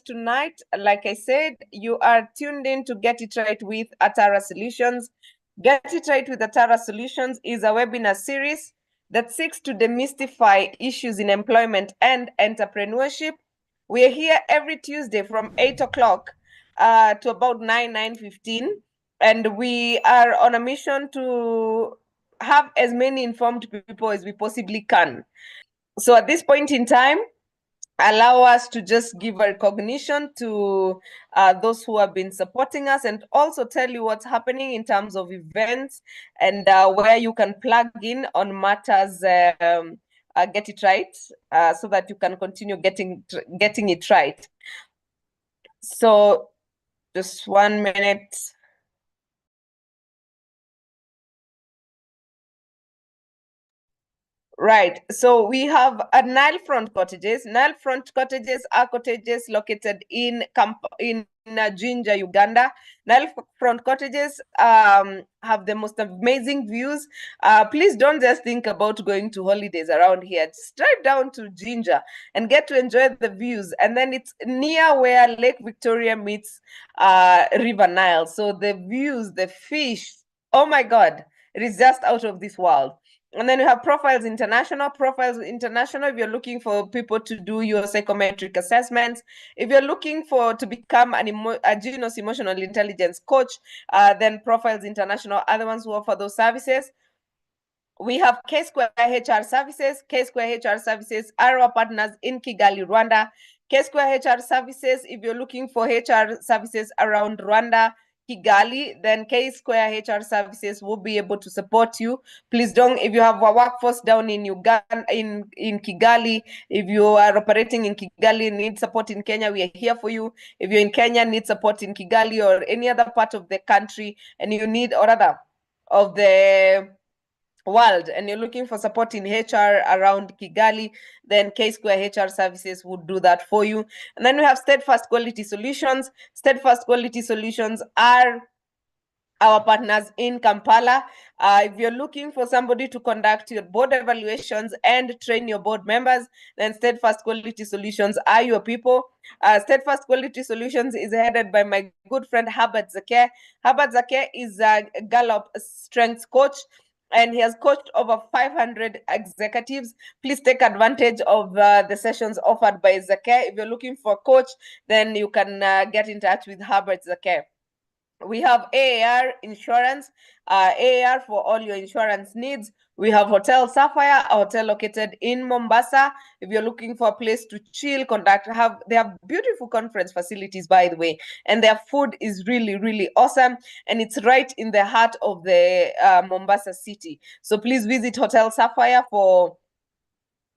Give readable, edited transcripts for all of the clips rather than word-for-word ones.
tonight. Like I said, you are tuned in to Get It Right with Atara Solutions. Get It Right with Atara Solutions is a webinar series that seeks to demystify issues in employment and entrepreneurship. We are here every Tuesday from 8 o'clock to about 9:15, and we are on a mission to have as many informed people as we possibly can. So at this point in time, allow us to just give a recognition to those who have been supporting us, and also tell you what's happening in terms of events and where you can plug in on matters Get It Right, so that you can continue getting it right. So just 1 minute. Right. So we have Nile Front cottages. Nile Front cottages are cottages located in Jinja, Uganda. Nile Front cottages have the most amazing views. Please don't just think about going to holidays around here. Just drive down to Jinja and get to enjoy the views. And then it's near where Lake Victoria meets River Nile. So the views, the fish, oh my God, it is just out of this world. And then you have Profiles International. Profiles International, if you're looking for people to do your psychometric assessments, if you're looking to become a Genius emotional intelligence coach, then Profiles International are the ones who offer those services. We have K-Square HR Services. K-Square HR Services are our partners in Kigali, Rwanda. K-Square HR Services, if you're looking for HR services around Rwanda, Kigali, then K-Square HR Services will be able to support you. Please don't, if you have a workforce down in Uganda, in Kigali, if you are operating in Kigali, need support in Kenya, we are here for you. If you're in Kenya, need support in Kigali or any other part of the country, and you need, or rather, of the world, and you're looking for support in HR around Kigali, then K-Square HR Services would do that for you. And then we have Steadfast Quality Solutions. Steadfast Quality Solutions are our partners in Kampala. If you're looking for somebody to conduct your board evaluations and train your board members, then Steadfast Quality Solutions are your people. Steadfast Quality Solutions is headed by my good friend Herbert Zake. Herbert Zake is a Gallup strengths coach, and he has coached over 500 executives. Please take advantage of the sessions offered by Zake. If you're looking for a coach, then you can get in touch with Herbert Zake. We have AAR Insurance, AAR for all your insurance needs. We have Hotel Sapphire, a hotel located in Mombasa. If you're looking for a place to chill, they have beautiful conference facilities, by the way, and their food is really, really awesome, and it's right in the heart of the Mombasa city. So please visit Hotel Sapphire for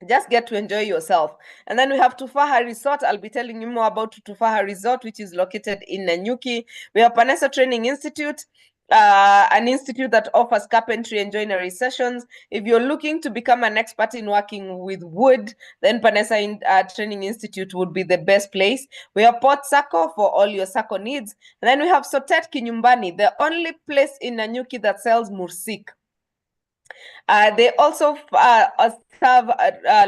just get to enjoy yourself. And then we have Tufaha Resort. I'll be telling you more about Tufaha Resort, which is located in Nanyuki. We have Panessa Training Institute, an institute that offers carpentry and joinery sessions. If you're looking to become an expert in working with wood, then Panessa Training Institute would be the best place. We have Port Sacco for all your Sacco needs. And then we have Sotet Kinyumbani, the only place in Nanyuki that sells mursik. They also serve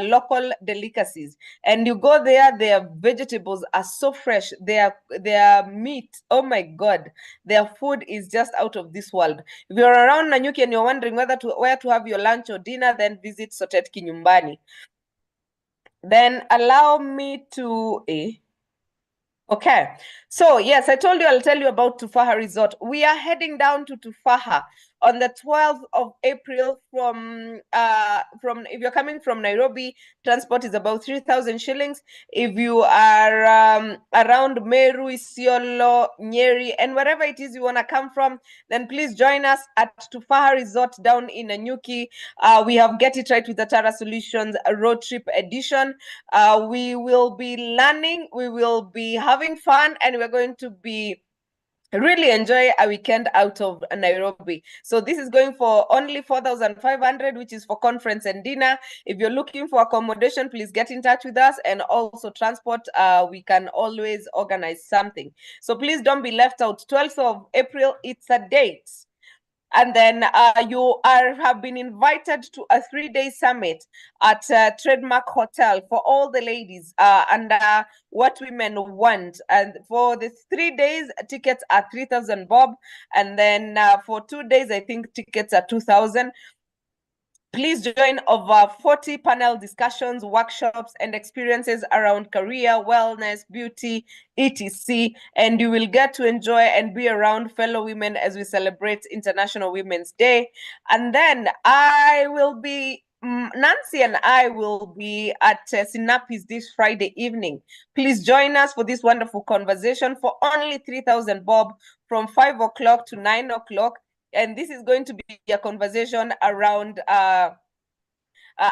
local delicacies, and you go there, their vegetables are so fresh, their meat, oh my God, their food is just out of this world. If you're around Nanyuki and you're wondering where to have your lunch or dinner, then visit Sotet Kinyumbani. Then allow me to okay, so yes, I told you I'll tell you about Tufaha Resort. We are heading down to Tufaha on the 12th of April from if you're coming from Nairobi, transport is about 3,000 shillings. If you are around Meru, Isiolo, Nyeri, and wherever it is you want to come from, then please join us at Tufaha Resort down in Nanyuki. We have Get It Right with Atara Solutions, a road trip edition. We will be learning, we will be having fun, and we're going to be really enjoy a weekend out of Nairobi. So this is going for only 4,500, which is for conference and dinner. If you're looking for accommodation, please get in touch with us, and also transport. We can always organize something. So please don't be left out. 12th of April, it's a date. And then have been invited to a 3-day summit at Trademark Hotel for all the ladies under What Women Want. And for the 3 days, tickets are 3,000 bob. And then for 2 days, I think tickets are 2,000. Please join over 40 panel discussions, workshops, and experiences around career, wellness, beauty, etc. And you will get to enjoy and be around fellow women as we celebrate International Women's Day. And then Nancy and I will be at Sinapis this Friday evening. Please join us for this wonderful conversation for only 3,000 bob from 5 o'clock to 9 o'clock. And this is going to be a conversation around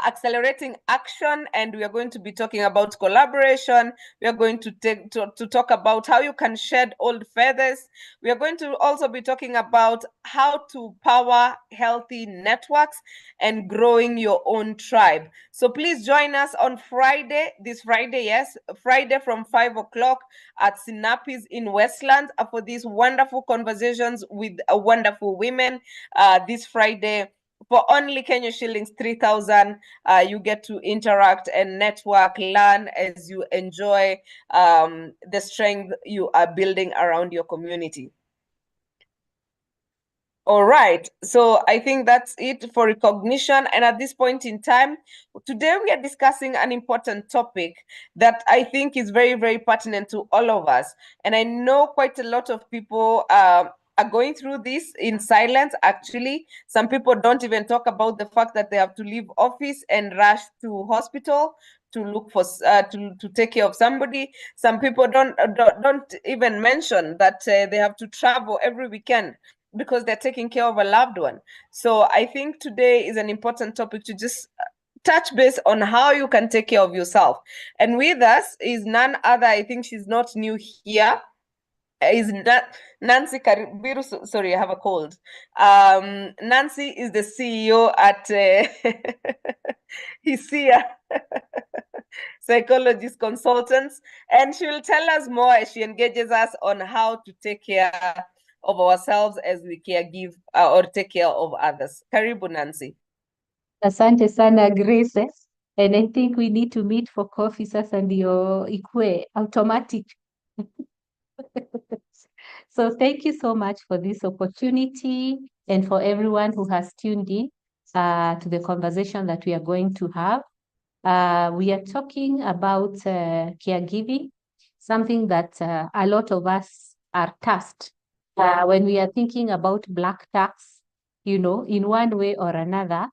accelerating action, and we are going to be talking about collaboration. We are going to talk about how you can shed old feathers. We are going to also be talking about how to power healthy networks and growing your own tribe. So please join us on Friday, Friday from 5 o'clock at Sinapis in Westland for these wonderful conversations with wonderful women this Friday. For only Kenya shillings 3,000, you get to interact and network, learn as you enjoy the strength you are building around your community. All right, so I think that's it for recognition. And at this point in time, today we are discussing an important topic that I think is very, very pertinent to all of us. And I know quite a lot of people are going through this in silence. Actually, some people don't even talk about the fact that they have to leave office and rush to hospital to look for to take care of somebody. Some people don't even mention that they have to travel every weekend because they're taking care of a loved one. So I think today is an important topic to just touch base on how you can take care of yourself. And with us is none other, I think she's not new here, is Nancy Karibiru. Sorry, I have a cold. Nancy is the CEO at Hisia Psychologist Consultants, and she will tell us more as she engages us on how to take care of ourselves as we caregive or take care of others. Karibu, Nancy. Asante sana Grace. And I think we need to meet for coffee sasa ndio ikue automatic. So thank you so much for this opportunity and for everyone who has tuned in to the conversation that we are going to have. We are talking about caregiving, something that a lot of us are tasked when we are thinking about black tax, you know, in one way or another,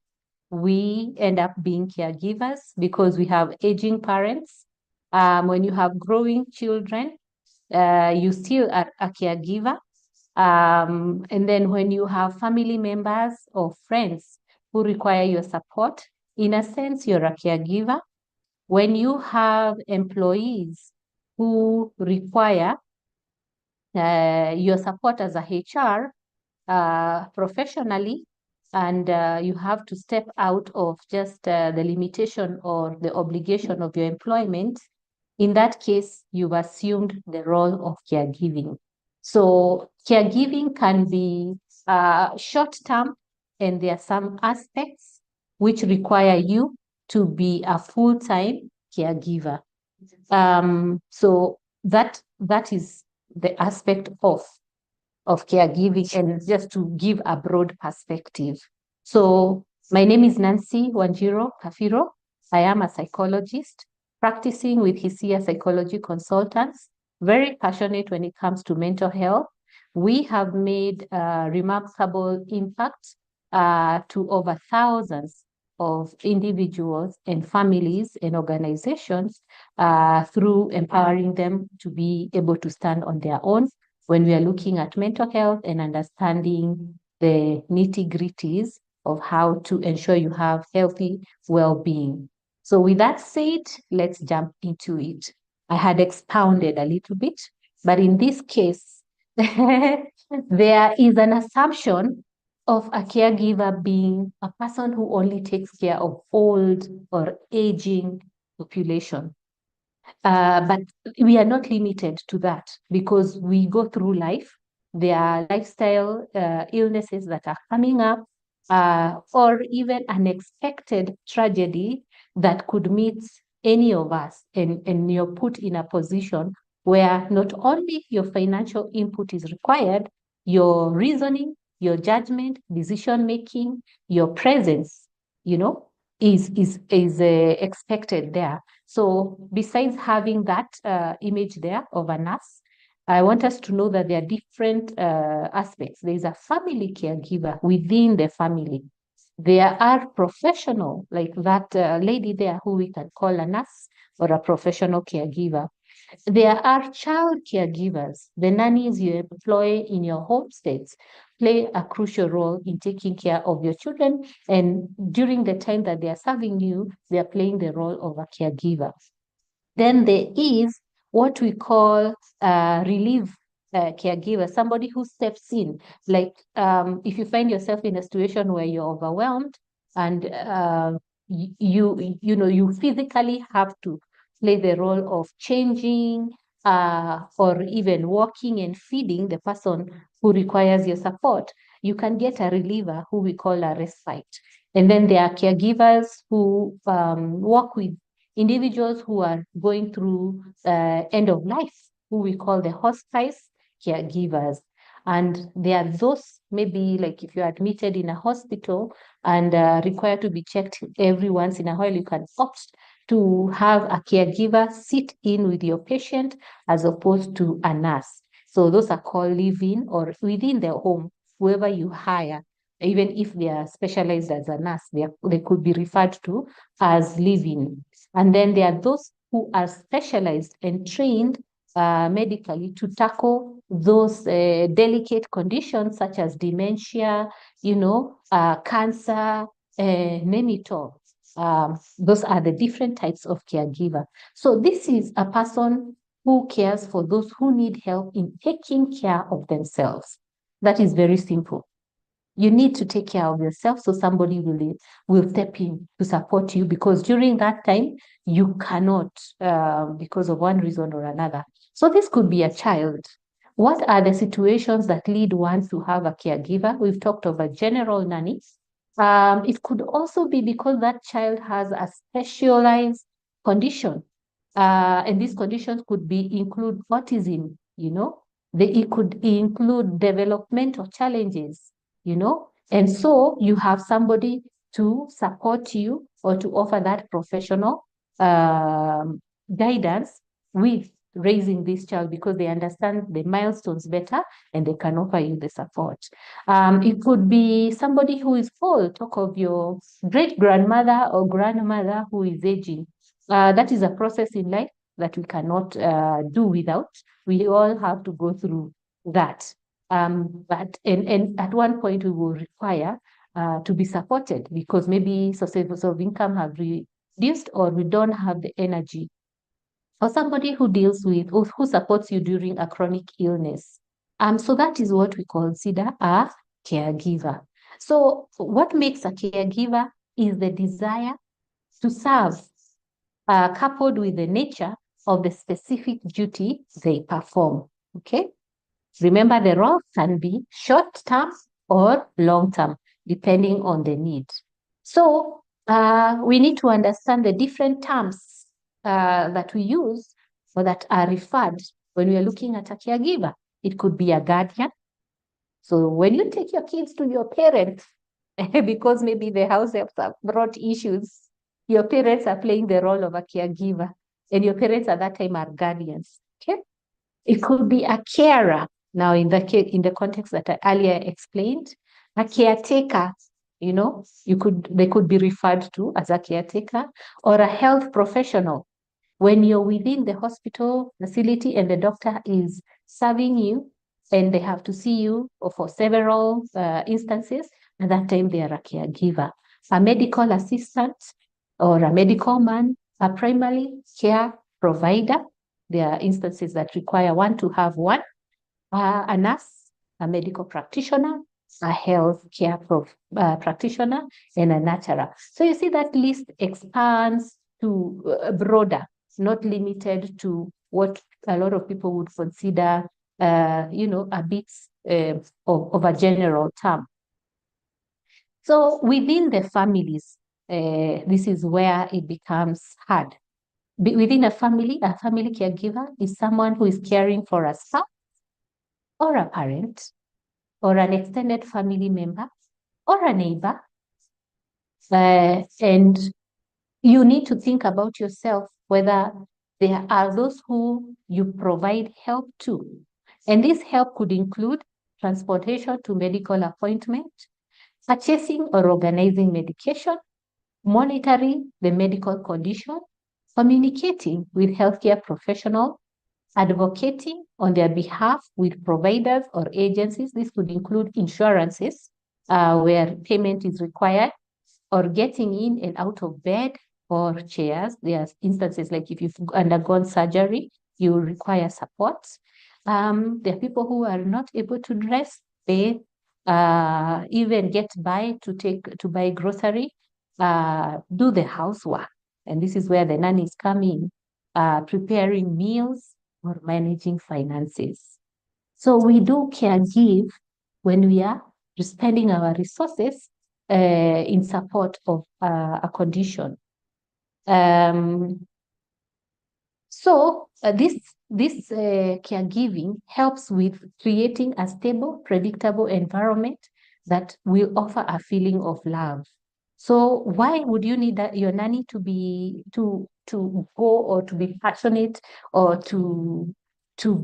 we end up being caregivers because we have aging parents. When you have growing children, you still are a caregiver. And then when you have family members or friends who require your support, in a sense, you're a caregiver. When you have employees who require your support as a HR professionally, and you have to step out of just the limitation or the obligation of your employment, in that case, you've assumed the role of caregiving. So caregiving can be short-term, and there are some aspects which require you to be a full-time caregiver. So that is the aspect of caregiving, and just to give a broad perspective. So my name is Nancy Wanjiro Kafiro. I am a psychologist practicing with Hisia Psychology Consultants, very passionate when it comes to mental health. We have made a remarkable impact to over thousands of individuals and families and organizations through empowering them to be able to stand on their own when we are looking at mental health and understanding the nitty-gritties of how to ensure you have healthy well-being. So with that said, let's jump into it. I had expounded a little bit, but in this case, there is an assumption of a caregiver being a person who only takes care of old or aging population. But we are not limited to that because we go through life there are lifestyle illnesses that are coming up, or even unexpected tragedy that could meet any of us, and you're put in a position where not only your financial input is required, your reasoning, your judgment, decision making, your presence, is expected there. So besides having that image there of a nurse, I want us to know that there are different aspects. There is a family caregiver within the family. There are professional, like that lady there who we can call a nurse or a professional caregiver. There are child caregivers. The nannies you employ in your home states play a crucial role in taking care of your children. And during the time that they are serving you, they are playing the role of a caregiver. Then there is what we call relief caregiver, somebody who steps in. Like if you find yourself in a situation where you're overwhelmed and you physically have to play the role of changing or even walking and feeding the person who requires your support, you can get a reliever who we call a respite. And then there are caregivers who work with individuals who are going through end of life, who we call the hospice caregivers. And there are those, maybe like if you're admitted in a hospital and required to be checked every once in a while, you can opt to have a caregiver sit in with your patient as opposed to a nurse. So those are called live-in or within the home, whoever you hire. Even if they are specialized as a nurse, they could be referred to as live-in. And then there are those who are specialized and trained medically to tackle those delicate conditions such as dementia, cancer, name it all. Those are the different types of caregiver. So this is a person who cares for those who need help in taking care of themselves. That is very simple. You need to take care of yourself, so somebody will step in to support you, because during that time you cannot because of one reason or another. So this could be a child. What are the situations that lead one to have a caregiver? We've talked of a general nanny. It could also be because that child has a specialized condition, and these conditions could include autism. It could include developmental challenges. And so you have somebody to support you or to offer that professional guidance with raising this child, because they understand the milestones better and they can offer you the support. It could be somebody who is old. Talk of your great-grandmother or grandmother who is aging. That is a process in life that we cannot do without. We all have to go through that. But at one point we will require to be supported, because maybe sources of income have reduced or we don't have the energy. Or somebody who deals with or who supports you during a chronic illness. So that is what we consider a caregiver. So what makes a caregiver is the desire to serve, coupled with the nature of the specific duty they perform. Okay. Remember, the role can be short-term or long-term, depending on the need. So we need to understand the different terms that we use or that are referred when we are looking at a caregiver. It could be a guardian. So when you take your kids to your parents, because maybe the house helps have brought issues, your parents are playing the role of a caregiver, and your parents at that time are guardians. Okay. It could be a carer. Now, in the context that I earlier explained, a caretaker, they could be referred to as a caretaker, or a health professional. When you're within the hospital facility and the doctor is serving you and they have to see you for several instances, at that time they are a caregiver. A medical assistant or a medical man, a primary care provider. There are instances that require one to have one, a nurse, a medical practitioner, a health care practitioner, and a nurturer. So you see that list expands to broader, not limited to what a lot of people would consider, a bit of a general term. So within the families, this is where it becomes hard. Within a family caregiver is someone who is caring for a spouse or a parent or an extended family member or a neighbor. And you need to think about yourself whether there are those who you provide help to. And this help could include transportation to medical appointment, purchasing or organizing medication, monitoring the medical condition, communicating with healthcare professionals, advocating on their behalf with providers or agencies. This could include insurances where payment is required, or getting in and out of bed or chairs. There are instances like if you've undergone surgery, you require support. There are people who are not able to dress. They even get by to buy grocery, do the housework. And this is where the nannies come in, preparing meals or managing finances. So we do caregive when we are spending our resources in support of a condition. So this caregiving helps with creating a stable, predictable environment that will offer a feeling of love. So why would you need your nanny to go or to be passionate or to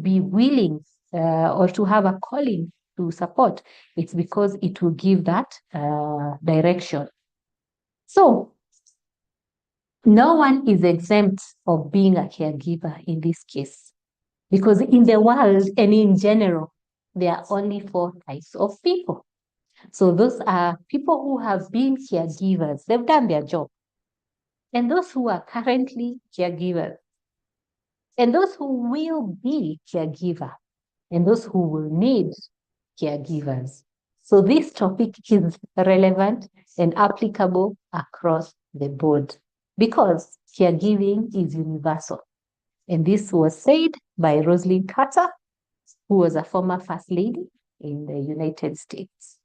be willing or to have a calling to support? It's because it will give that direction. So no one is exempt of being a caregiver in this case, because in the world and in general, there are only 4 types of people. So those are people who have been caregivers, they've done their job, and those who are currently caregivers, and those who will be caregiver, and those who will need caregivers. So this topic is relevant and applicable across the board because caregiving is universal. And this was said by Rosalynn Carter, who was a former First Lady in the United States.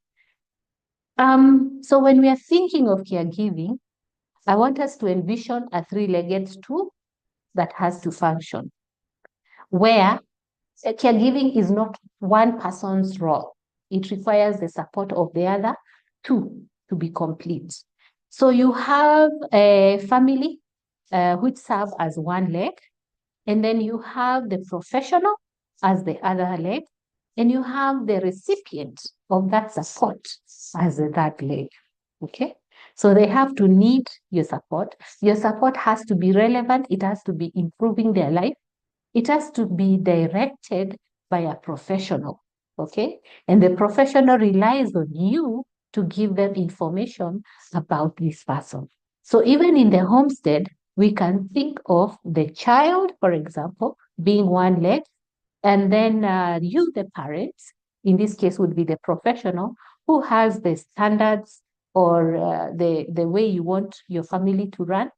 So when we are thinking of caregiving, I want us to envision a 3-legged stool that has to function, where caregiving is not one person's role. It requires the support of the other 2 to be complete. So you have a family which serve as one leg, and then you have the professional as the other leg, and you have the recipient of that support as the third leg, okay? So they have to need your support. Your support has to be relevant. It has to be improving their life. It has to be directed by a professional, okay? And the professional relies on you to give them information about this person. So even in the homestead, we can think of the child, for example, being one leg, and then you, the parents, in this case would be the professional who has the standards or the way you want your family to run,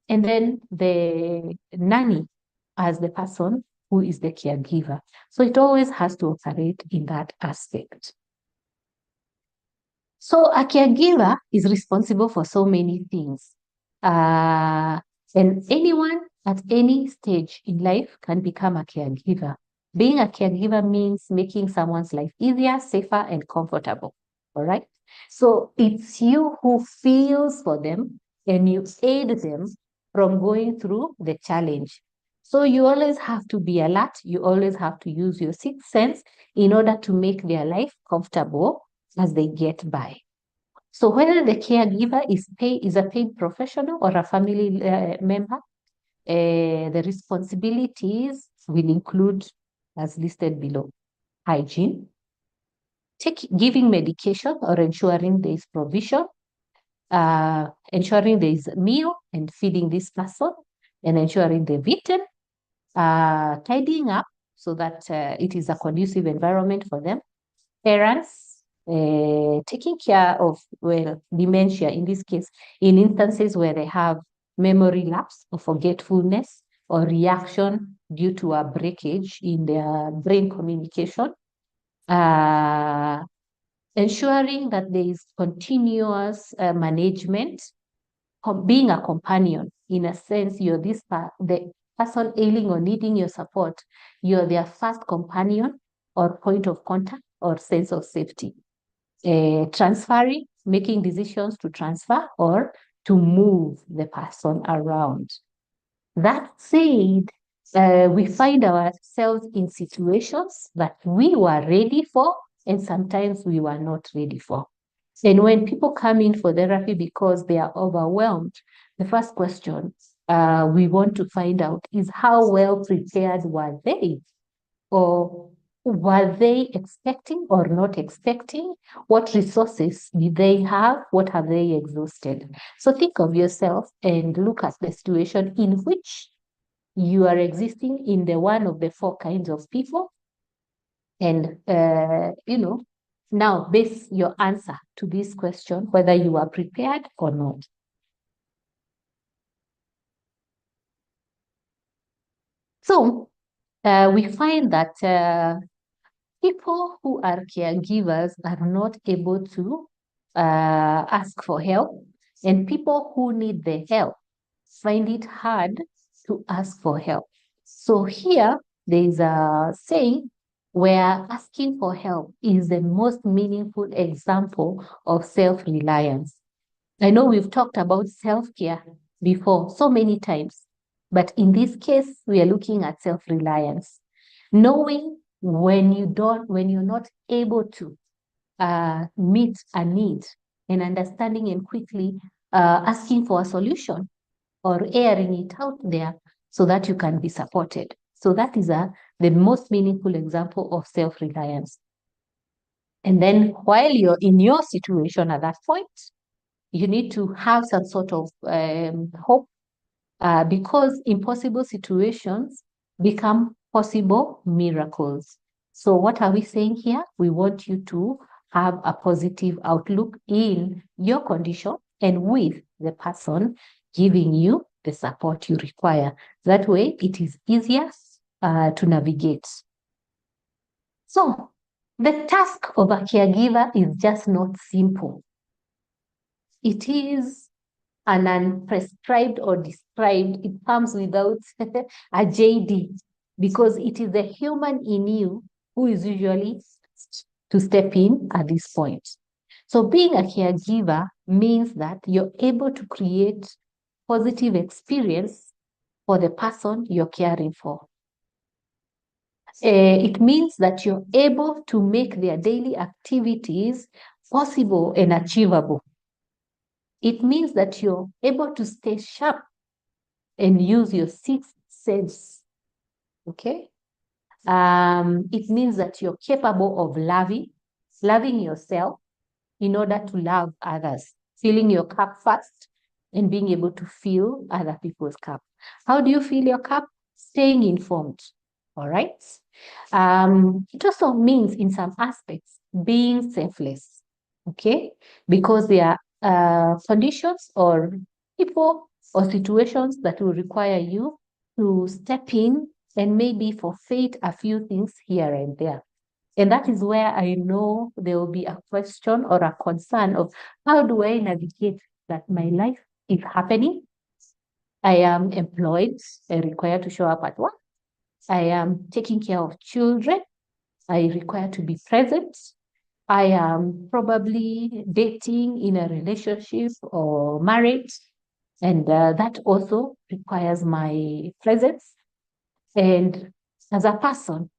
and then the nanny as the person who is the caregiver. So it always has to operate in that aspect. So a caregiver is responsible for so many things. And anyone at any stage in life can become a caregiver. Being a caregiver means making someone's life easier, safer, and comfortable. All right? So it's you who feels for them and you aid them from going through the challenge. So you always have to be alert. You always have to use your sixth sense in order to make their life comfortable as they get by. So whether the caregiver is a paid professional or a family member, the responsibilities will include, as listed below, hygiene, giving medication or ensuring there is provision, ensuring there is a meal and feeding this person, and ensuring they've eaten, tidying up so that it is a conducive environment for them, parents, taking care of, well, dementia in this case, in instances where they have memory lapse or forgetfulness or reaction due to a breakage in their brain communication, ensuring that there is continuous management, being a companion. In a sense, you're the person ailing or needing your support. You're their first companion or point of contact or sense of safety. Transferring, making decisions to transfer or to move the person around. That said, we find ourselves in situations that we were ready for, and sometimes we were not ready for. And when people come in for therapy because they are overwhelmed, the first question we want to find out is how well prepared were they? Or were they expecting or not expecting? What resources did they have? What have they exhausted? So think of yourself and look at the situation in which you are existing in the one of the four kinds of people. And, now base your answer to this question, whether you are prepared or not. So we find that people who are caregivers are not able to ask for help, and people who need the help find it hard to ask for help. So here there is a saying where asking for help is the most meaningful example of self-reliance. I know we've talked about self-care before so many times, but in this case, we are looking at self-reliance. Knowing when you're not able to meet a need, and understanding and quickly asking for a solution or airing it out there so that you can be supported. So that is the most meaningful example of self-reliance. And then while you're in your situation at that point, you need to have some sort of hope because impossible situations become possible miracles. So what are we saying here? We want you to have a positive outlook in your condition and with the person giving you the support you require. That way it is easier to navigate. So the task of a caregiver is just not simple. It is an unprescribed or described, it comes without a JD, because it is the human in you who is usually to step in at this point. So being a caregiver means that you're able to create positive experience for the person you're caring for. It means that you're able to make their daily activities possible and achievable. It means that you're able to stay sharp and use your sixth sense, okay? It means that you're capable of loving yourself in order to love others, filling your cup first and being able to fill other people's cup. How do you fill your cup? Staying informed, all right? It also means in some aspects being selfless, okay? Because there are conditions or people or situations that will require you to step in and maybe forfeit a few things here and there. And that is where I know there will be a question or a concern of how do I navigate that my life is happening? I am employed and required to show up at work. I am taking care of children. I require to be present. I am probably dating in a relationship or married. And that also requires my presence. And as a person,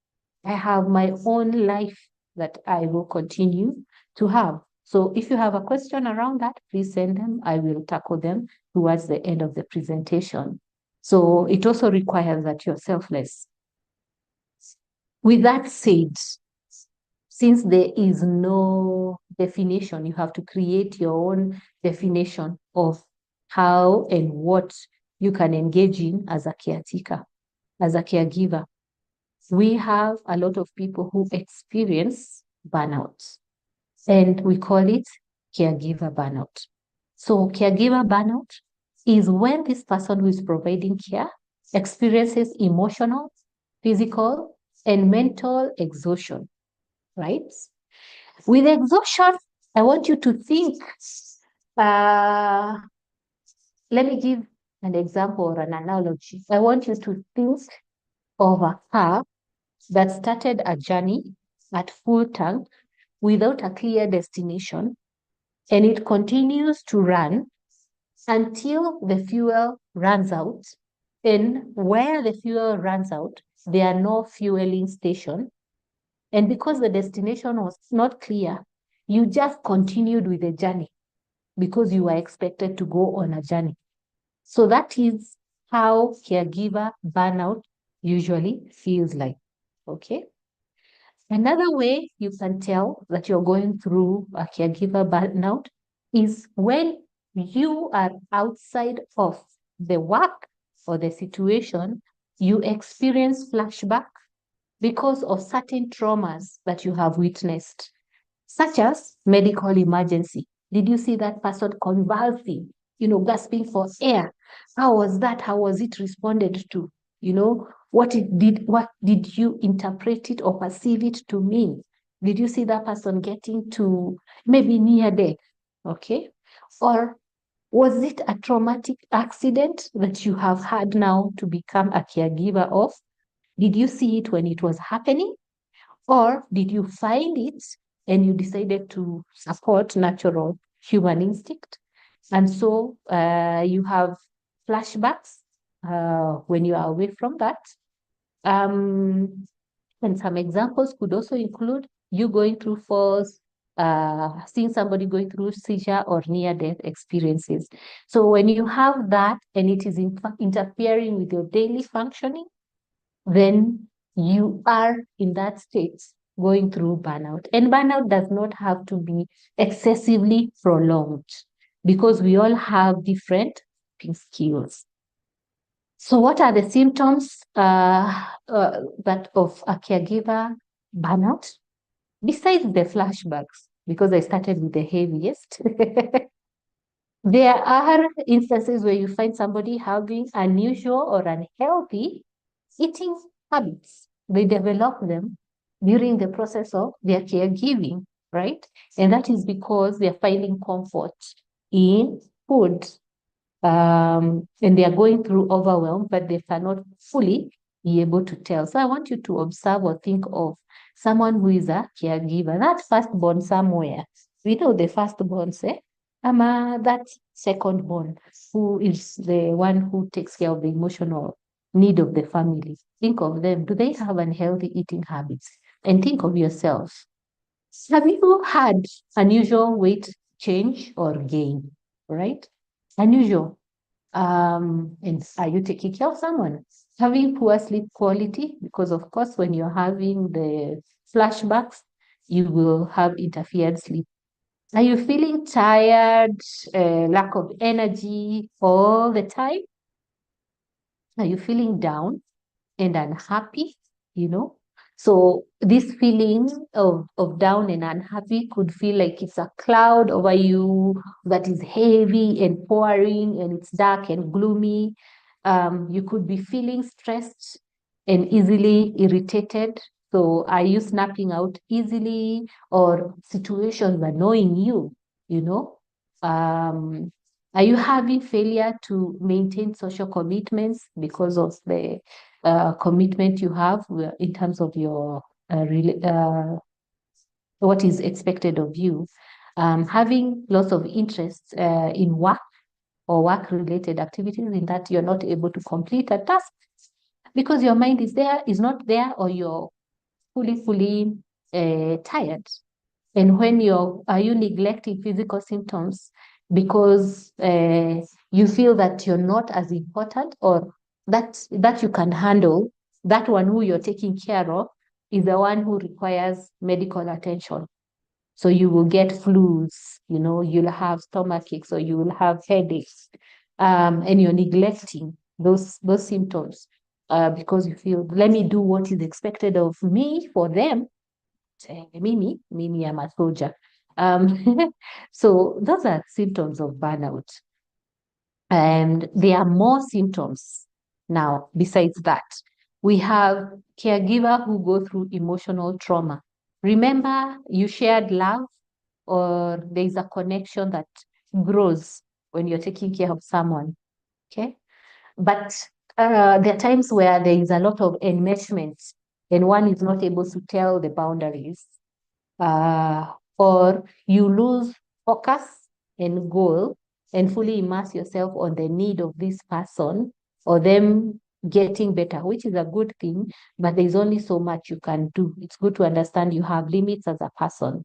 I have my own life that I will continue to have. So if you have a question around that, please send them. I will tackle them towards the end of the presentation. So it also requires that you're selfless. With that said, since there is no definition, you have to create your own definition of how and what you can engage in as a caretaker, as a caregiver. We have a lot of people who experience burnout, and we call it caregiver burnout. So caregiver burnout is when this person who is providing care experiences emotional, physical, and mental exhaustion right? With exhaustion, I want you to think, let me give an example or an analogy. I want you to think of a car that started a journey at full tank without a clear destination, and it continues to run until the fuel runs out. And where the fuel runs out, there are no fueling station. And because the destination was not clear, you just continued with the journey because you were expected to go on a journey. So that is how caregiver burnout usually feels like. Okay. Another way you can tell that you're going through a caregiver burnout is when you are outside of the work or the situation, you experience flashback because of certain traumas that you have witnessed, such as medical emergency. Did you see that person convulsing, gasping for air? How was that? How was it responded to? What did you interpret it or perceive it to mean? Did you see that person getting to maybe near death? Okay. Or was it a traumatic accident that you have had now to become a caregiver of? Did you see it when it was happening? Or did you find it and you decided to support natural human instinct? And so you have flashbacks when you are away from that. And some examples could also include you going through falls, seeing somebody going through seizure or near-death experiences. So when you have that and it is interfering with your daily functioning, then you are in that state going through burnout. And burnout does not have to be excessively prolonged because we all have different coping skills. So what are the symptoms that of a caregiver burnout? Besides the flashbacks, because I started with the heaviest, there are instances where you find somebody having unusual or unhealthy eating habits. They develop them during the process of their caregiving, right? And that is because they're finding comfort in food. And they are going through overwhelm, but they cannot fully be able to tell. So I want you to observe or think of someone who is a caregiver, that firstborn somewhere. We know the firstborn, say, that secondborn who is the one who takes care of the emotional need of the family. Think of them. Do they have unhealthy eating habits? And think of yourself. Have you had unusual weight change or gain? Right? Unusual. And are you taking care of someone? Having poor sleep quality, because of course, when you're having the flashbacks, you will have interfered sleep. Are you feeling tired, lack of energy all the time? Are you feeling down and unhappy? So this feeling of down and unhappy could feel like it's a cloud over you that is heavy and pouring and it's dark and gloomy. You could be feeling stressed and easily irritated. So are you snapping out easily, or situations annoying you, you know? Are you having failure to maintain social commitments because of the commitment you have in terms of your what is expected of you? Having lots of interest in work or work-related activities, in that you're not able to complete a task because your mind is not there, or you're fully tired. And when are you neglecting physical symptoms because you feel that you're not as important, or that you can handle, that one who you're taking care of is the one who requires medical attention. So you will get flus, you'll have stomach aches, or you will have headaches, and you're neglecting those symptoms because you feel, let me do what is expected of me for them. Mimi, I'm a soldier. So those are symptoms of burnout. And there are more symptoms now besides that. We have caregiver who go through emotional trauma. Remember, you shared love, or there is a connection that grows when you're taking care of someone. Okay. But there are times where there is a lot of enmeshment and one is not able to tell the boundaries, or you lose focus and goal and fully immerse yourself on the need of this person or them getting better, which is a good thing, but there's only so much you can do. It's good to understand you have limits as a person.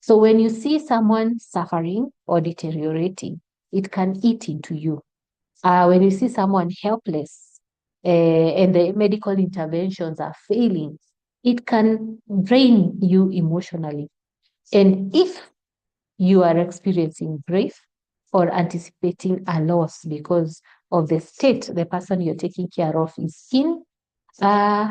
So when you see someone suffering or deteriorating, it can eat into you. When you see someone helpless, and the medical interventions are failing, it can drain you emotionally. And if you are experiencing grief or anticipating a loss because of the state the person you're taking care of is in,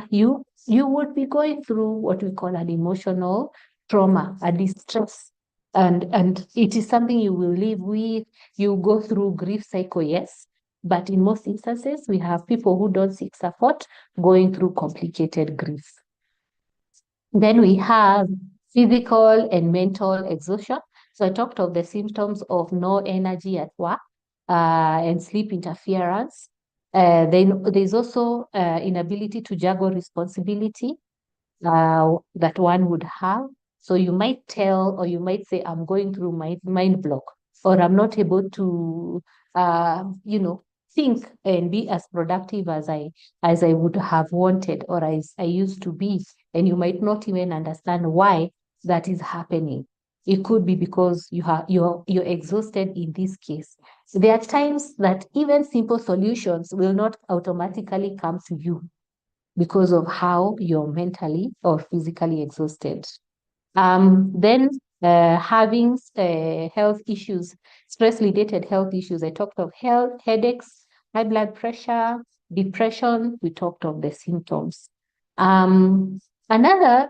you would be going through what we call an emotional trauma, a distress. And it is something you will live with. You go through grief cycle, yes. But in most instances, we have people who don't seek support going through complicated grief. Then we have physical and mental exhaustion. So I talked of the symptoms of no energy at work, and sleep interference. Then there's also inability to juggle responsibility that one would have. So you might tell, or you might say, I'm going through my mind block, or I'm not able to, think and be as productive as I would have wanted, or as I used to be. And you might not even understand why that is happening. It could be because you're exhausted in this case. There are times that even simple solutions will not automatically come to you because of how you're mentally or physically exhausted. Then having health issues, stress-related health issues. I talked of health, headaches, high blood pressure, depression. We talked of the symptoms. Another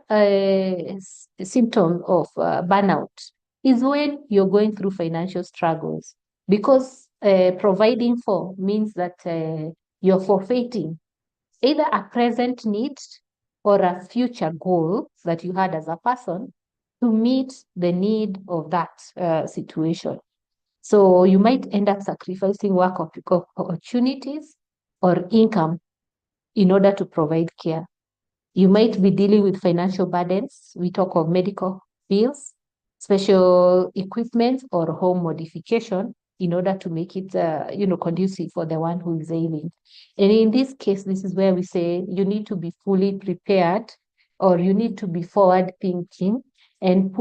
symptom of burnout is when you're going through financial struggles, because providing for means that you're forfeiting either a present need or a future goal that you had as a person to meet the need of that situation. So you might end up sacrificing work opportunities or income in order to provide care. You might be dealing with financial burdens. We talk of medical bills, special equipment, or home modification in order to make it, conducive for the one who is ailing. And in this case, this is where we say you need to be fully prepared, or you need to be forward thinking and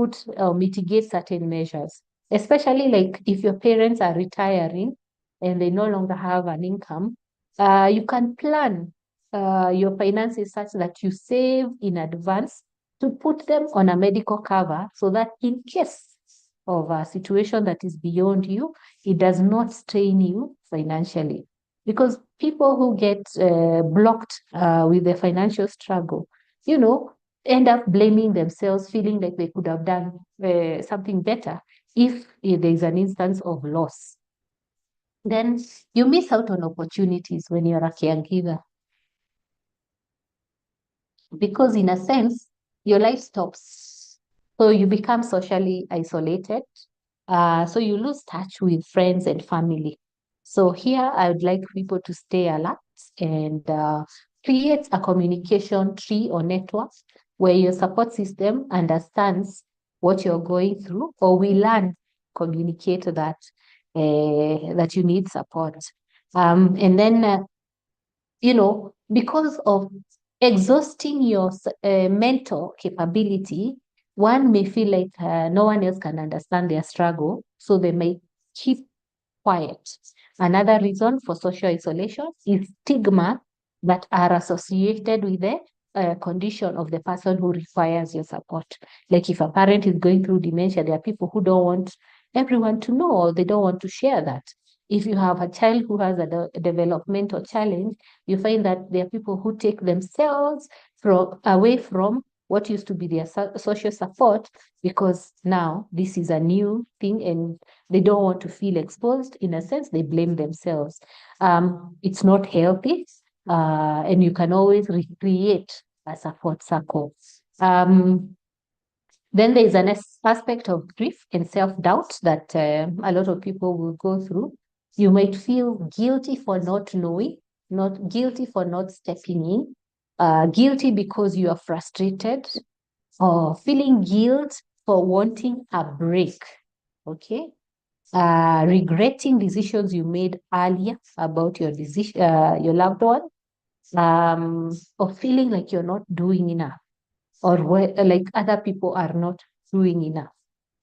mitigate certain measures, especially like if your parents are retiring and they no longer have an income. You can plan your finances such that you save in advance to put them on a medical cover, so that in case of a situation that is beyond you, it does not strain you financially. Because people who get blocked with the financial struggle, end up blaming themselves, feeling like they could have done something better if there is an instance of loss. Then you miss out on opportunities when you're a caregiver, because in a sense, your life stops. So you become socially isolated. So you lose touch with friends and family. So here I would like people to stay alert and create a communication tree or network where your support system understands what you're going through, or we learn communicate that you need support. And then because of exhausting your mental capability, one may feel like no one else can understand their struggle, so they may keep quiet. Another reason for social isolation is stigma that are associated with the condition of the person who requires your support. Like if a parent is going through dementia, there are people who don't want everyone to know, or they don't want to share that. If you have a child who has a developmental challenge, you find that there are people who take themselves away from what used to be their social support, because now this is a new thing and they don't want to feel exposed. In a sense, they blame themselves. It's not healthy, and you can always recreate a support circle. Then there is an aspect of grief and self-doubt that a lot of people will go through. You might feel guilty for not knowing, not guilty for not stepping in, guilty because you are frustrated, or feeling guilt for wanting a break. Okay. Regretting decisions you made earlier about your decision, your loved one, or feeling like you're not doing enough, or like other people are not doing enough.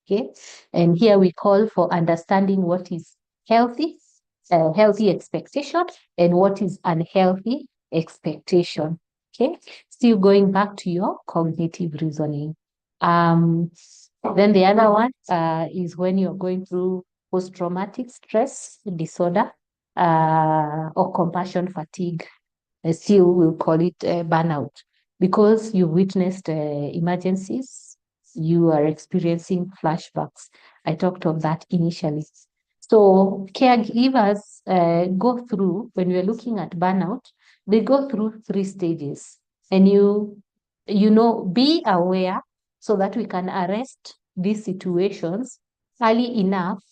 Okay. And here we call for understanding what is healthy, healthy expectation, and what is unhealthy expectation. Okay. Still going back to your cognitive reasoning. Then the other one is when you're going through post-traumatic stress disorder or compassion fatigue. Still, we'll call it burnout, because you witnessed emergencies, you are experiencing flashbacks. I talked of that initially. So caregivers go through, when we're looking at burnout, they go through 3 stages. And be aware so that we can arrest these situations early enough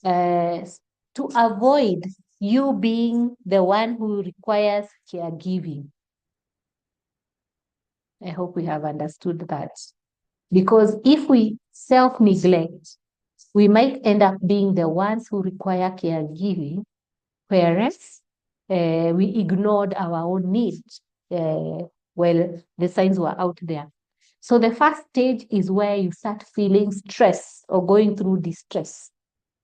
to avoid you being the one who requires caregiving. I hope we have understood that. Because if we self-neglect, we might end up being the ones who require caregiving, whereas we ignored our own needs while the signs were out there. So the first stage is where you start feeling stress or going through distress,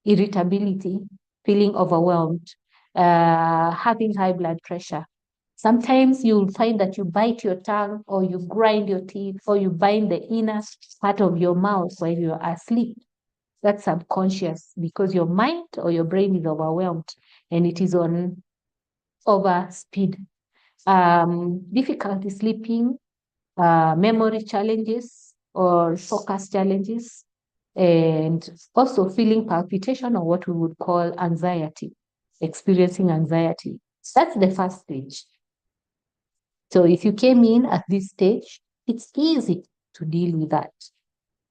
irritability, feeling overwhelmed, having high blood pressure. Sometimes you'll find that you bite your tongue, or you grind your teeth, or you bind the inner part of your mouth while you're asleep. That's subconscious, because your mind or your brain is overwhelmed and it is on over speed. Difficulty sleeping, memory challenges or focus challenges, and also feeling palpitation, or what we would call anxiety, experiencing anxiety. That's the first stage. So if you came in at this stage, it's easy to deal with that.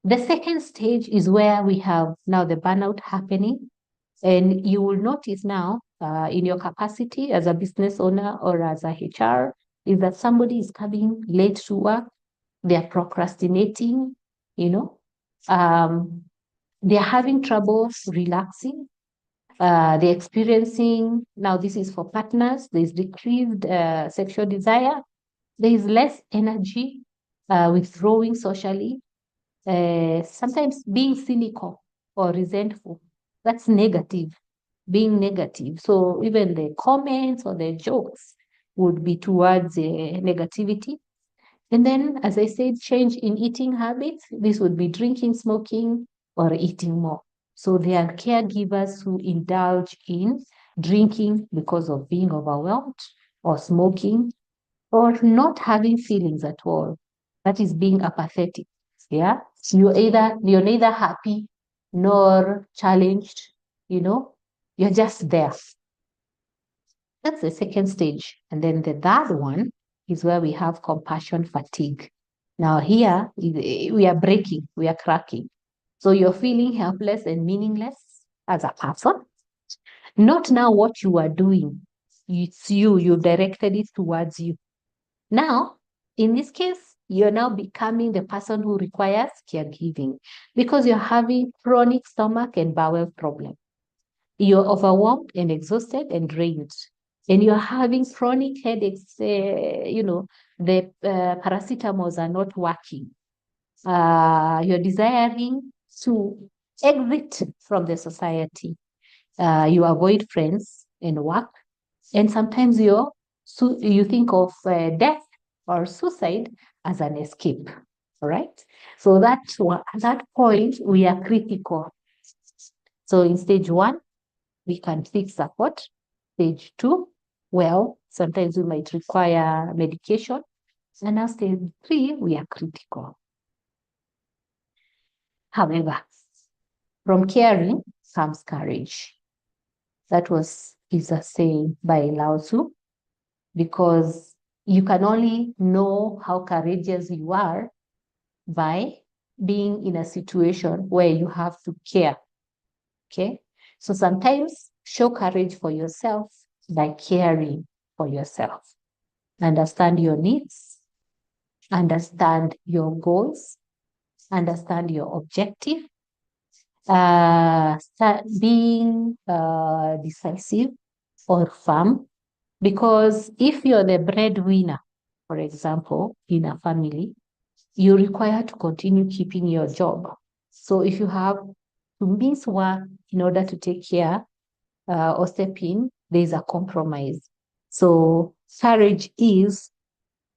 The second stage is where we have now the burnout happening. And you will notice now in your capacity as a business owner or as a HR, is that somebody is coming late to work, they're procrastinating, they're having trouble relaxing. They're experiencing, now this is for partners, there's decreased sexual desire, there is less energy, withdrawing socially, sometimes being cynical or resentful. That's negative, being negative. So even the comments or the jokes would be towards negativity. And then, as I said, change in eating habits. This would be drinking, smoking, or eating more. So there are caregivers who indulge in drinking because of being overwhelmed, or smoking, or not having feelings at all. That is being apathetic. Yeah. You're neither happy nor challenged, you're just there. That's the second stage. And then the third one is where we have compassion fatigue. Now here we are breaking, we are cracking. So you're feeling helpless and meaningless as a person. Not now what you are doing. It's you directed it towards you. Now, in this case, you're now becoming the person who requires caregiving, because you're having chronic stomach and bowel problem. You're overwhelmed and exhausted and drained. And you're having chronic headaches, the paracetamols are not working. You're desiring to exit from the society. You avoid friends and work. And sometimes you think of death or suicide as an escape. All right. So at that point, we are critical. So in stage 1, we can seek support. Stage 2, well, sometimes we might require medication. And now stage 3, we are critical. However, from caring comes courage. That is a saying by Lao Tzu, because you can only know how courageous you are by being in a situation where you have to care. Okay. So sometimes show courage for yourself by caring for yourself. Understand your needs, understand your goals, understand your objective, start being decisive or firm. Because if you're the breadwinner, for example, in a family, you're required to continue keeping your job. So if you have to miss work in order to take care or step in, there's a compromise. So courage is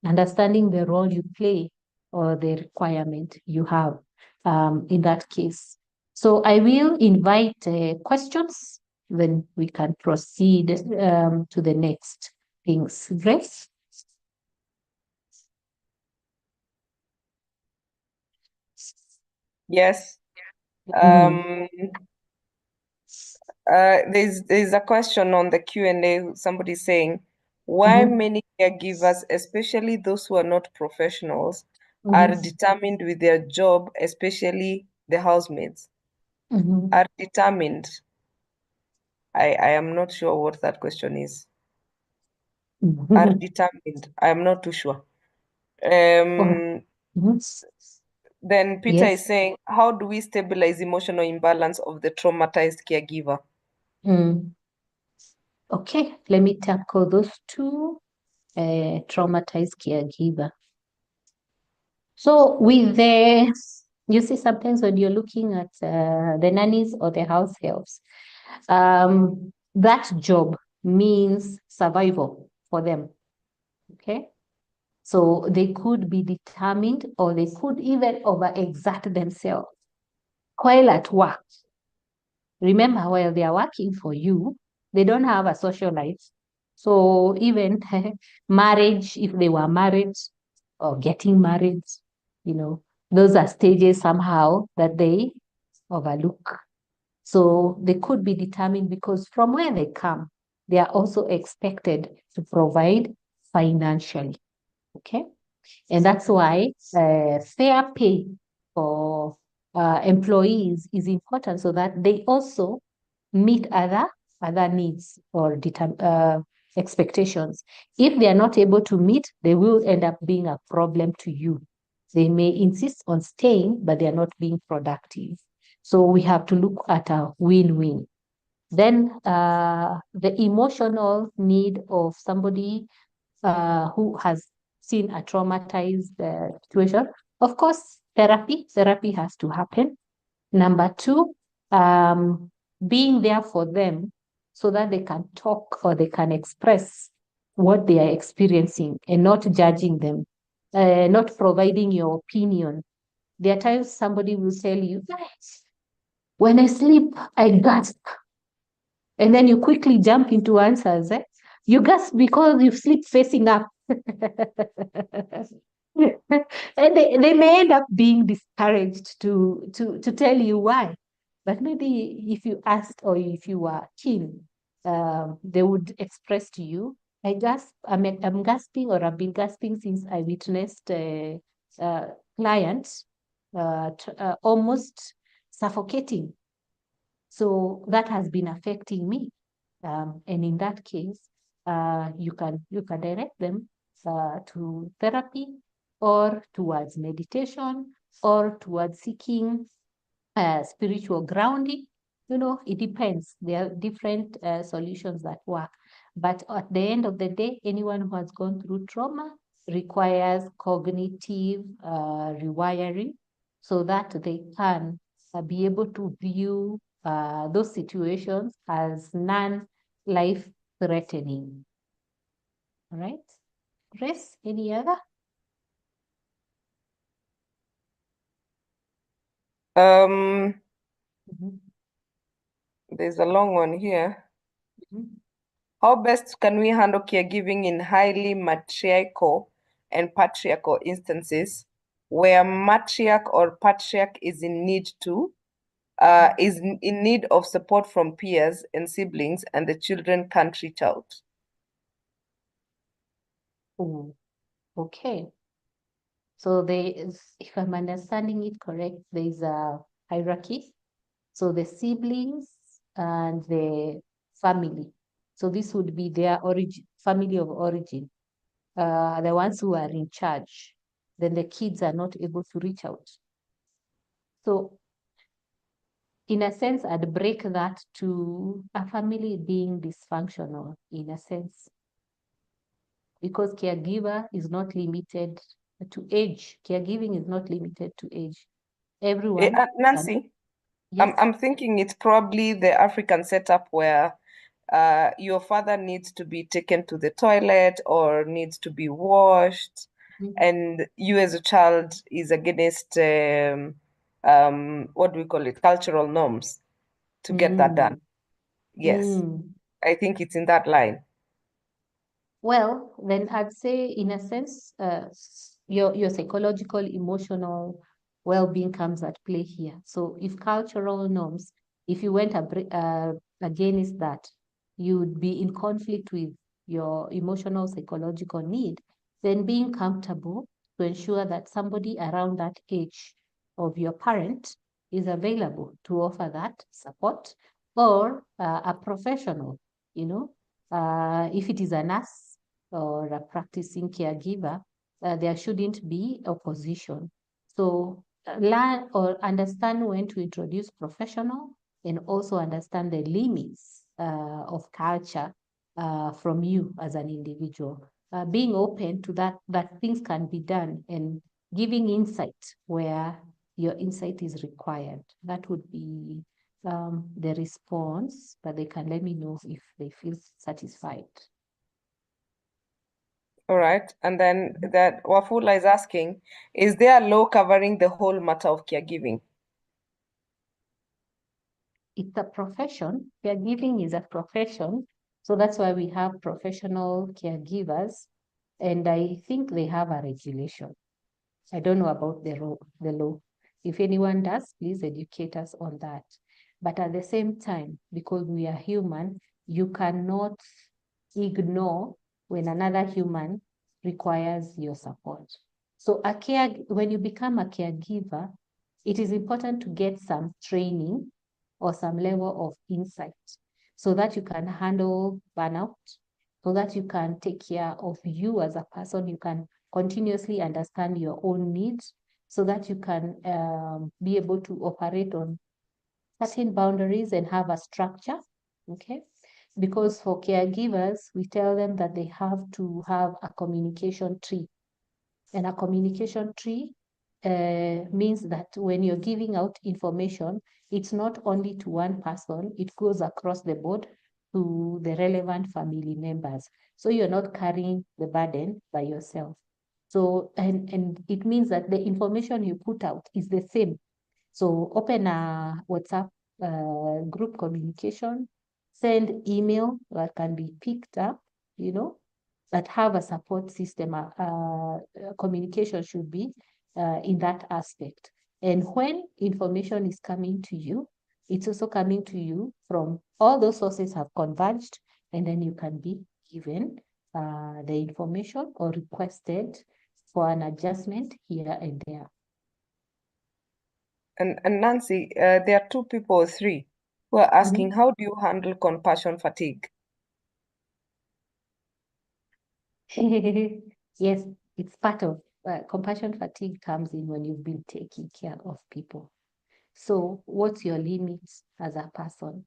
understanding the role you play or the requirement you have in that case. So I will invite questions, then we can proceed to the next things. Grace? Yes. Mm. There's a question on the Q&A. Somebody saying, why Mhm. many caregivers, especially those who are not professionals, are Mhm. determined with their job, especially the housemaids, Mhm. are determined. I am not sure what that question is. Are determined. I am not too sure. Oh, mhm. Then Peter is Yes. saying, how do we stabilize emotional imbalance of the traumatized caregiver? Mm. Okay, let me tackle those two. Traumatized caregiver. So with the, you see, sometimes when you're looking at the nannies or the house helps, that job means survival for them. Okay. So they could be determined or they could even overexert themselves while at work. Remember, while they are working for you, they don't have a social life. So even marriage, if they were married or getting married, you know, those are stages somehow that they overlook. So they could be determined because from where they come, they are also expected to provide financially. Okay. And that's why fair pay for employees is important so that they also meet other needs or expectations. If they are not able to meet, they will end up being a problem to you. They may insist on staying, but they are not being productive. So we have to look at a win-win. Then the emotional need of somebody who has seen a traumatized situation. Of course, therapy has to happen. Number two, being there for them so that they can talk or they can express what they are experiencing and not judging them, not providing your opinion. There are times somebody will tell you, when I sleep, I gasp. And then you quickly jump into answers. You gasp because you sleep facing up. And they may end up being discouraged to tell you why. But maybe if you asked or if you were keen, they would express to you, I'm gasping or I've been gasping since I witnessed a client almost suffocating. So that has been affecting me. And in that case, you can direct them to therapy or towards meditation or towards seeking spiritual grounding. It depends. There are different solutions that work. But at the end of the day, anyone who has gone through trauma requires cognitive rewiring so that they can be able to view those situations as non-life threatening. All right. Grace, any other? Um, Mhm. there's a long one here. Mhm. How best can we handle caregiving in highly matriarchal and patriarchal instances where matriarch or patriarch is in need of support from peers and siblings, and the children can't reach out? Oh, okay. So if I'm understanding it correct, there is a hierarchy. So the siblings and the family. So this would be their origin, family of origin, the ones who are in charge. Then the kids are not able to reach out. So in a sense, I'd break that to a family being dysfunctional in a sense, because caregiver is not limited to age. Caregiving is not limited to age. Everyone can, Nancy, yes. I'm thinking it's probably the African setup where your father needs to be taken to the toilet or needs to be washed, and you as a child is against what do we call it, cultural norms to get that done. Yes, Mm. I think it's in that line. Well, then I'd say, in a sense, your psychological, emotional well-being comes at play here. So if cultural norms, if you went against that, you would be in conflict with your emotional, psychological need, then being comfortable to ensure that somebody around that age of your parent is available to offer that support, or a professional, if it is a nurse or a practicing caregiver, there shouldn't be opposition. So learn or understand when to introduce professional, and also understand the limits of culture from you as an individual. Being open to that things can be done, and giving insight where your insight is required. That would be the response, but they can let me know if they feel satisfied. All right. And then that Wafula is asking, is there a law covering the whole matter of caregiving? It's a profession. Caregiving is a profession. So that's why we have professional caregivers. And I think they have a regulation. I don't know about the law. If anyone does, please educate us on that. But at the same time, because we are human, you cannot ignore when another human requires your support. So when you become a caregiver, it is important to get some training or some level of insight so that you can handle burnout, so that you can take care of you as a person. You can continuously understand your own needs so that you can be able to operate on certain boundaries and have a structure, okay? Because for caregivers, we tell them that they have to have a communication tree. And a communication tree means that when you're giving out information, it's not only to one person, it goes across the board to the relevant family members. So you're not carrying the burden by yourself. So, and it means that the information you put out is the same. So open a WhatsApp group communication, send email that can be picked up, that have a support system. Communication should be in that aspect. And when information is coming to you, it's also coming to you from all those sources have converged, and then you can be given the information or requested for an adjustment here and there. And Nancy, there are two people or three who are asking, how do you handle compassion fatigue? Yes, it's part of compassion fatigue comes in when you've been taking care of people. So what's your limits as a person?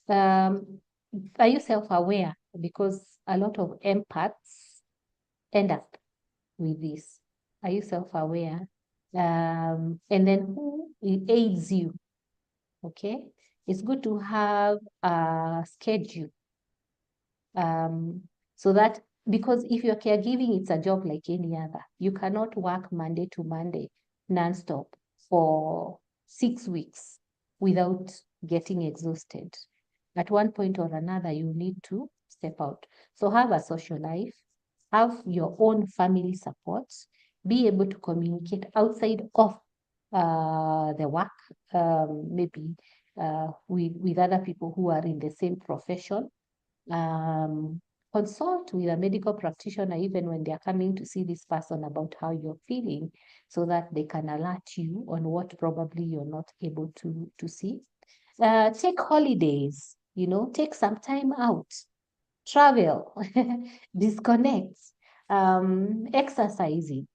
Are you self-aware? Because a lot of empaths end up with this. Are you self-aware? And then who aids you? Okay. It's good to have a schedule. So that, because if you're caregiving, it's a job like any other. You cannot work Monday to Monday nonstop for 6 weeks without getting exhausted. At one point or another, you need to step out. So have a social life, have your own family supports, be able to communicate outside of the work, maybe with other people who are in the same profession. consult with a medical practitioner even when they're coming to see this person about how you're feeling, so that they can alert you on what probably you're not able to see. Take holidays, take some time out, travel, disconnect, exercising,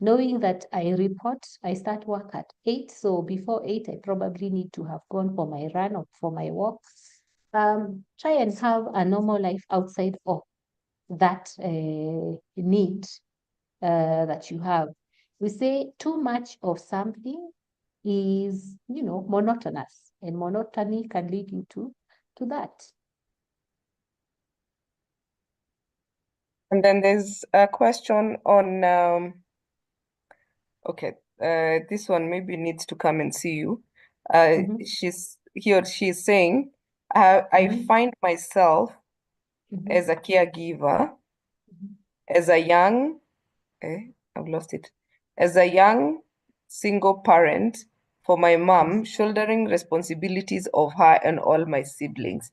knowing that I start work at 8. So before 8, I probably need to have gone for my run or for my walk. Try and have a normal life outside of that need that you have. We say too much of something is, monotonous, and monotony can lead you to that. And then there's a question on, okay, this one maybe needs to come and see you. He or she is saying, I find myself as a caregiver, as a young, I've lost it, as a young single parent for my mom, shouldering responsibilities of her and all my siblings.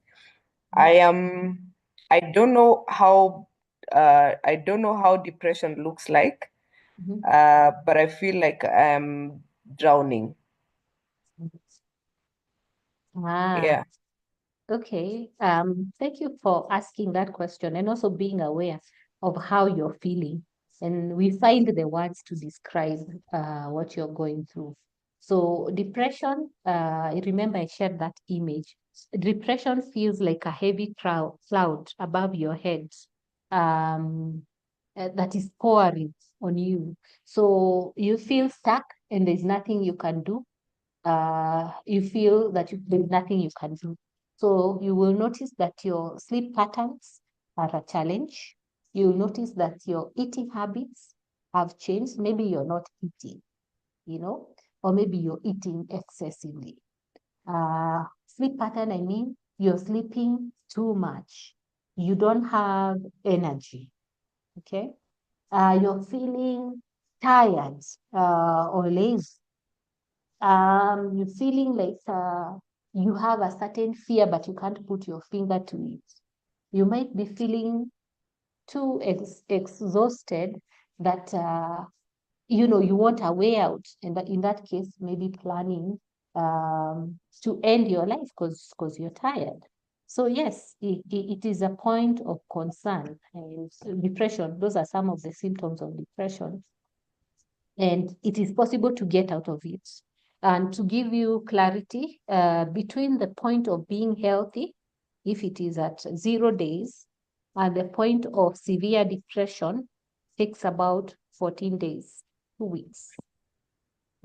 I don't know how depression looks like, but I feel like I'm drowning. Yeah. Okay. Thank you for asking that question and also being aware of how you're feeling. And we find the words to describe what you're going through. So depression, I remember I shared that image. Depression feels like a heavy cloud above your head, that is pouring on you. So you feel stuck and there's nothing you can do. You feel that there's nothing you can do. So you will notice that your sleep patterns are a challenge. You'll notice that your eating habits have changed. Maybe you're not eating, or maybe you're eating excessively. Sleep pattern, I mean, you're sleeping too much. You don't have energy, okay? You're feeling tired or lazy. You're feeling like you have a certain fear, but you can't put your finger to it. You might be feeling too exhausted that you want a way out, and that in that case, maybe planning to end your life because you're tired. So yes, it is a point of concern. And depression, those are some of the symptoms of depression, and it is possible to get out of it. And to give you clarity, between the point of being healthy, if it is at 0 days, and the point of severe depression, takes about 14 days, 2 weeks.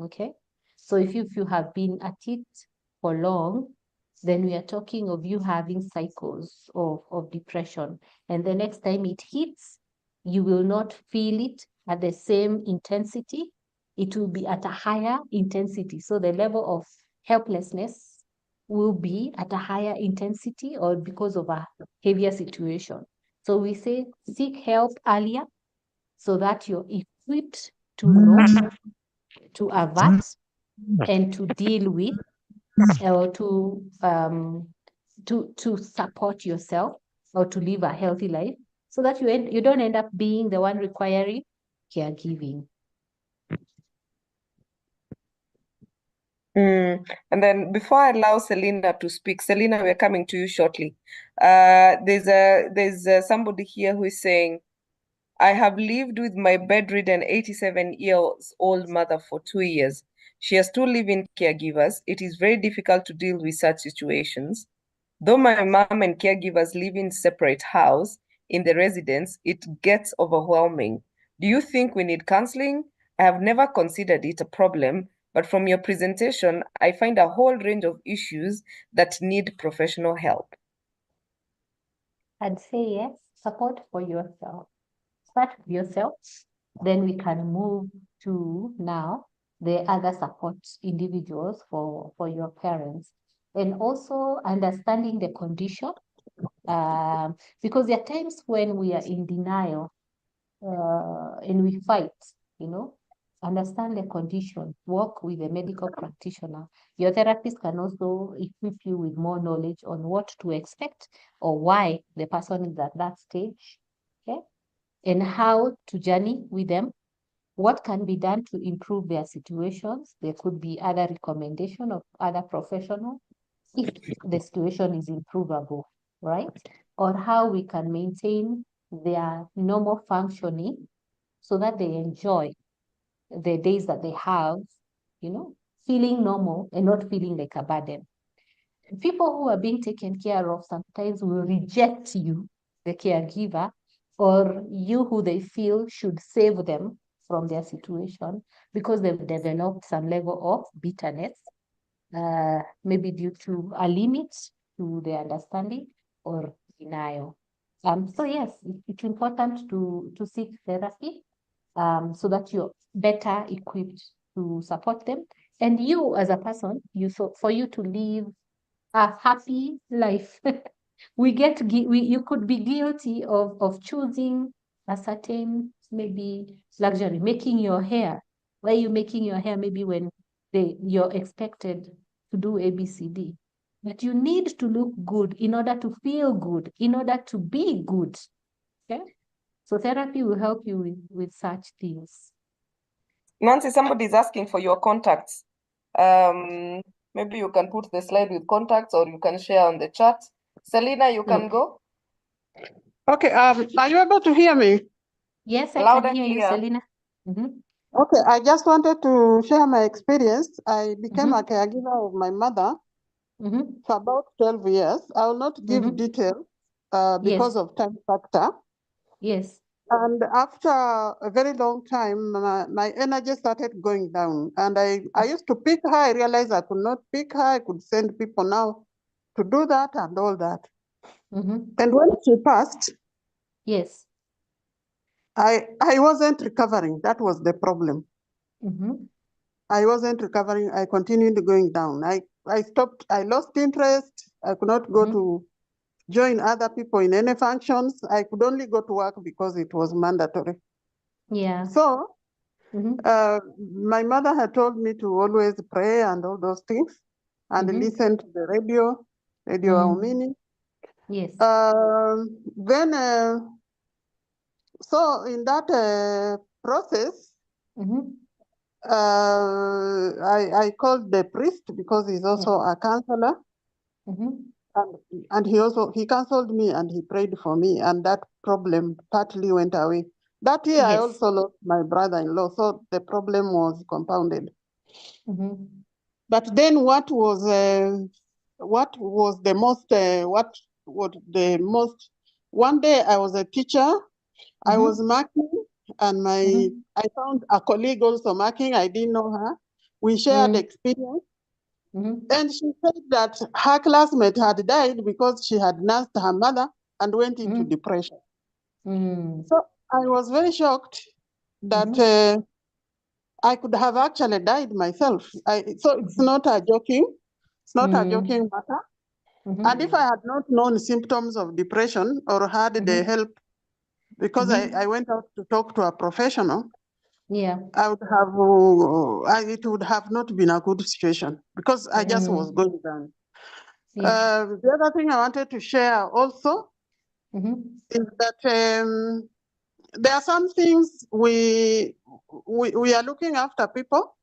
Okay? So if you have been at it for long, then we are talking of you having cycles of depression. And the next time it hits, you will not feel it at the same intensity. It will be at a higher intensity. So the level of helplessness will be at a higher intensity or because of a heavier situation. So we say seek help earlier so that you're equipped to know, to avert, and to deal with, or to support yourself, or to live a healthy life, so that you don't end up being the one requiring caregiving. And then before I allow Selena to speak, Selena, we're coming to you shortly. There's somebody here who is saying, I have lived with my bedridden 87-year-old mother for 2 years. She has 2 living caregivers. It is very difficult to deal with such situations. Though my mom and caregivers live in separate house in the residence, it gets overwhelming. Do you think we need counseling? I have never considered it a problem, but from your presentation, I find a whole range of issues that need professional help. I'd say yes, support for yourself. Start with yourself, then we can move to now the other support individuals for your parents. And also understanding the condition, because there are times when we are in denial and we fight, understand the condition, work with a medical practitioner. Your therapist can also equip you with more knowledge on what to expect or why the person is at that stage, okay? And how to journey with them, what can be done to improve their situations. There could be other recommendation of other professionals if the situation is improvable, right? Or how we can maintain their normal functioning so that they enjoy the days that they have, feeling normal and not feeling like a burden. People who are being taken care of sometimes will reject you, the caregiver, or you who they feel should save them from their situation because they've developed some level of bitterness, maybe due to a limit to their understanding or denial. So yes, it's important to seek therapy so that you're better equipped to support them. And you as a person, for you to live a happy life. You could be guilty of choosing a certain maybe luxury, making your hair. Why are you making your hair? Maybe when you're expected to do ABCD. But you need to look good in order to feel good, in order to be good. Okay? So therapy will help you with such things. Nancy, somebody is asking for your contacts. Maybe you can put the slide with contacts or you can share on the chat. Selena, you can go. Okay, are you able to hear me? Yes, I Loud can and hear you, clear. Selena. Okay, I just wanted to share my experience. I became a caregiver of my mother for about 12 years. I will not give details because of time factor. Yes. And after a very long time, my energy started going down. And I used to pick her. I realized I could not pick her. I could send people now to do that and all that. And when she passed, yes, I wasn't recovering. That was the problem. I wasn't recovering. I continued going down. I stopped. I lost interest. I could not go to join other people in any functions. I could only go to work because it was mandatory. Yeah. So my mother had told me to always pray and all those things and listen to the radio Aumini. Yes. Then, so in that process, I called the priest because he's also a counselor. And he counseled me and he prayed for me, and that problem partly went away. That year, I also lost my brother-in-law, so the problem was compounded. But then what was the most, one day I was a teacher, I was marking, and I found a colleague also marking. I didn't know her. We shared experience. And she said that her classmate had died because she had nursed her mother and went into depression. So I was very shocked that I could have actually died myself. So it's not a joking matter. And if I had not known symptoms of depression or had the help, because I went out to talk to a professional, I would have, it would have not been a good situation because I just was going down. The other thing I wanted to share also is that there are some things we are looking after people,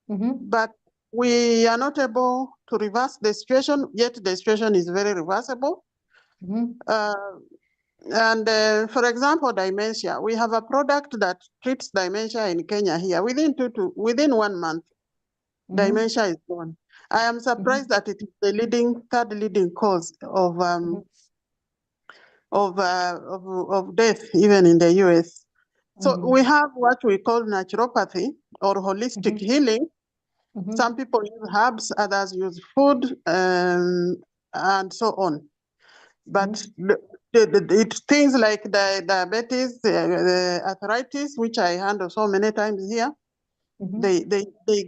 but we are not able to reverse the situation, yet the situation is very reversible. For example, dementia. We have a product that treats dementia in Kenya here. Within 1 month, dementia is gone. I am surprised that it is the third leading cause of death, even in the US. So we have what we call naturopathy or holistic healing. Some people use herbs, others use food, and so on. But it's things like the diabetes, the arthritis, which I handle so many times here, they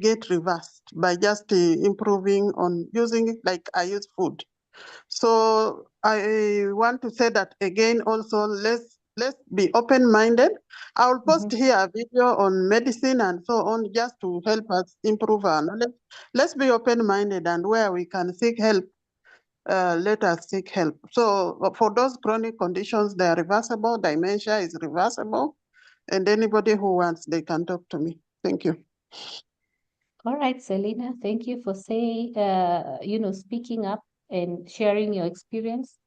get reversed by just improving on using it, like I use food. So I want to say that again also, let's be open-minded. I will post here a video on medicine and so on, just to help us improve our knowledge. Let's be open-minded, and where we can seek help, let us seek help. So for those chronic conditions, they are reversible. Dementia is reversible. And anybody who wants, they can talk to me. Thank you. All right, Selena, thank you for saying, speaking up and sharing your experience,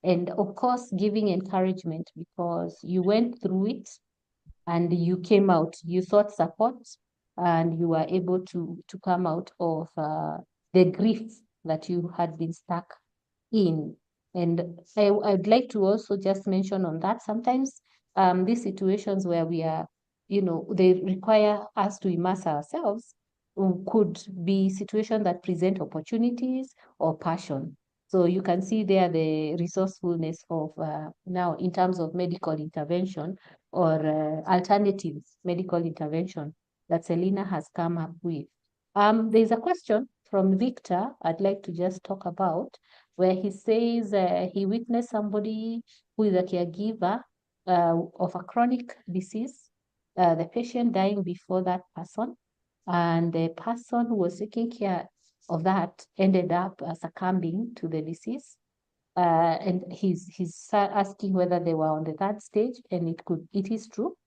and of course, giving encouragement, because you went through it and you came out, you sought support, and you were able to come out of the grief that you had been stuck in. And I'd like to also just mention on that, sometimes these situations where we are, they require us to immerse ourselves, could be situations that present opportunities or passion. So you can see there the resourcefulness of now in terms of medical intervention or alternative medical intervention that Selena has come up with. There's a question from Victor I'd like to just talk about, where he says he witnessed somebody who is a caregiver of a chronic disease, the patient dying before that person, and the person who was taking care of that ended up succumbing to the disease. And he's asking whether they were on the third stage, and it is true.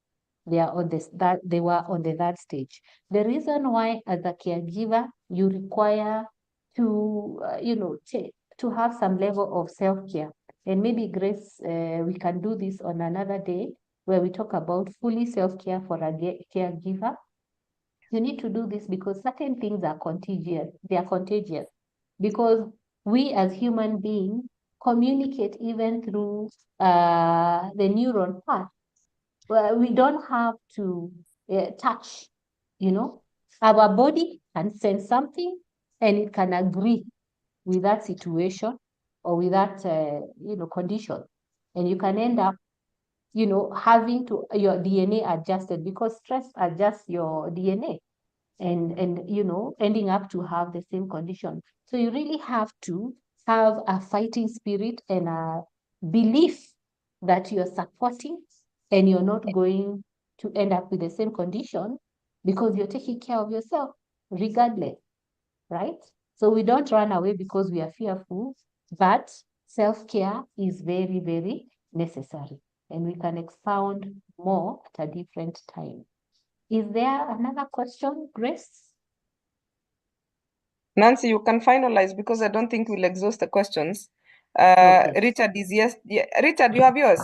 They were on the third stage. The reason why, as a caregiver, you require to to have some level of self-care, and maybe Grace, we can do this on another day, where we talk about fully self-care for a caregiver. You need to do this because certain things are contagious. They are contagious because we as human beings communicate even through the neuron path. Well, we don't have to touch, Our body can sense something and it can agree with that situation or with that, condition. And you can end up, having your DNA adjusted, because stress adjusts your DNA and ending up to have the same condition. So you really have to have a fighting spirit and a belief that you're supporting and you're not going to end up with the same condition, because you're taking care of yourself regardless, right? So we don't run away because we are fearful, but self-care is very, very necessary. And we can expound more at a different time. Is there another question, Grace? Nancy, you can finalize because I don't think we'll exhaust the questions. Okay. Richard is yes. Yeah. Richard, you have yours.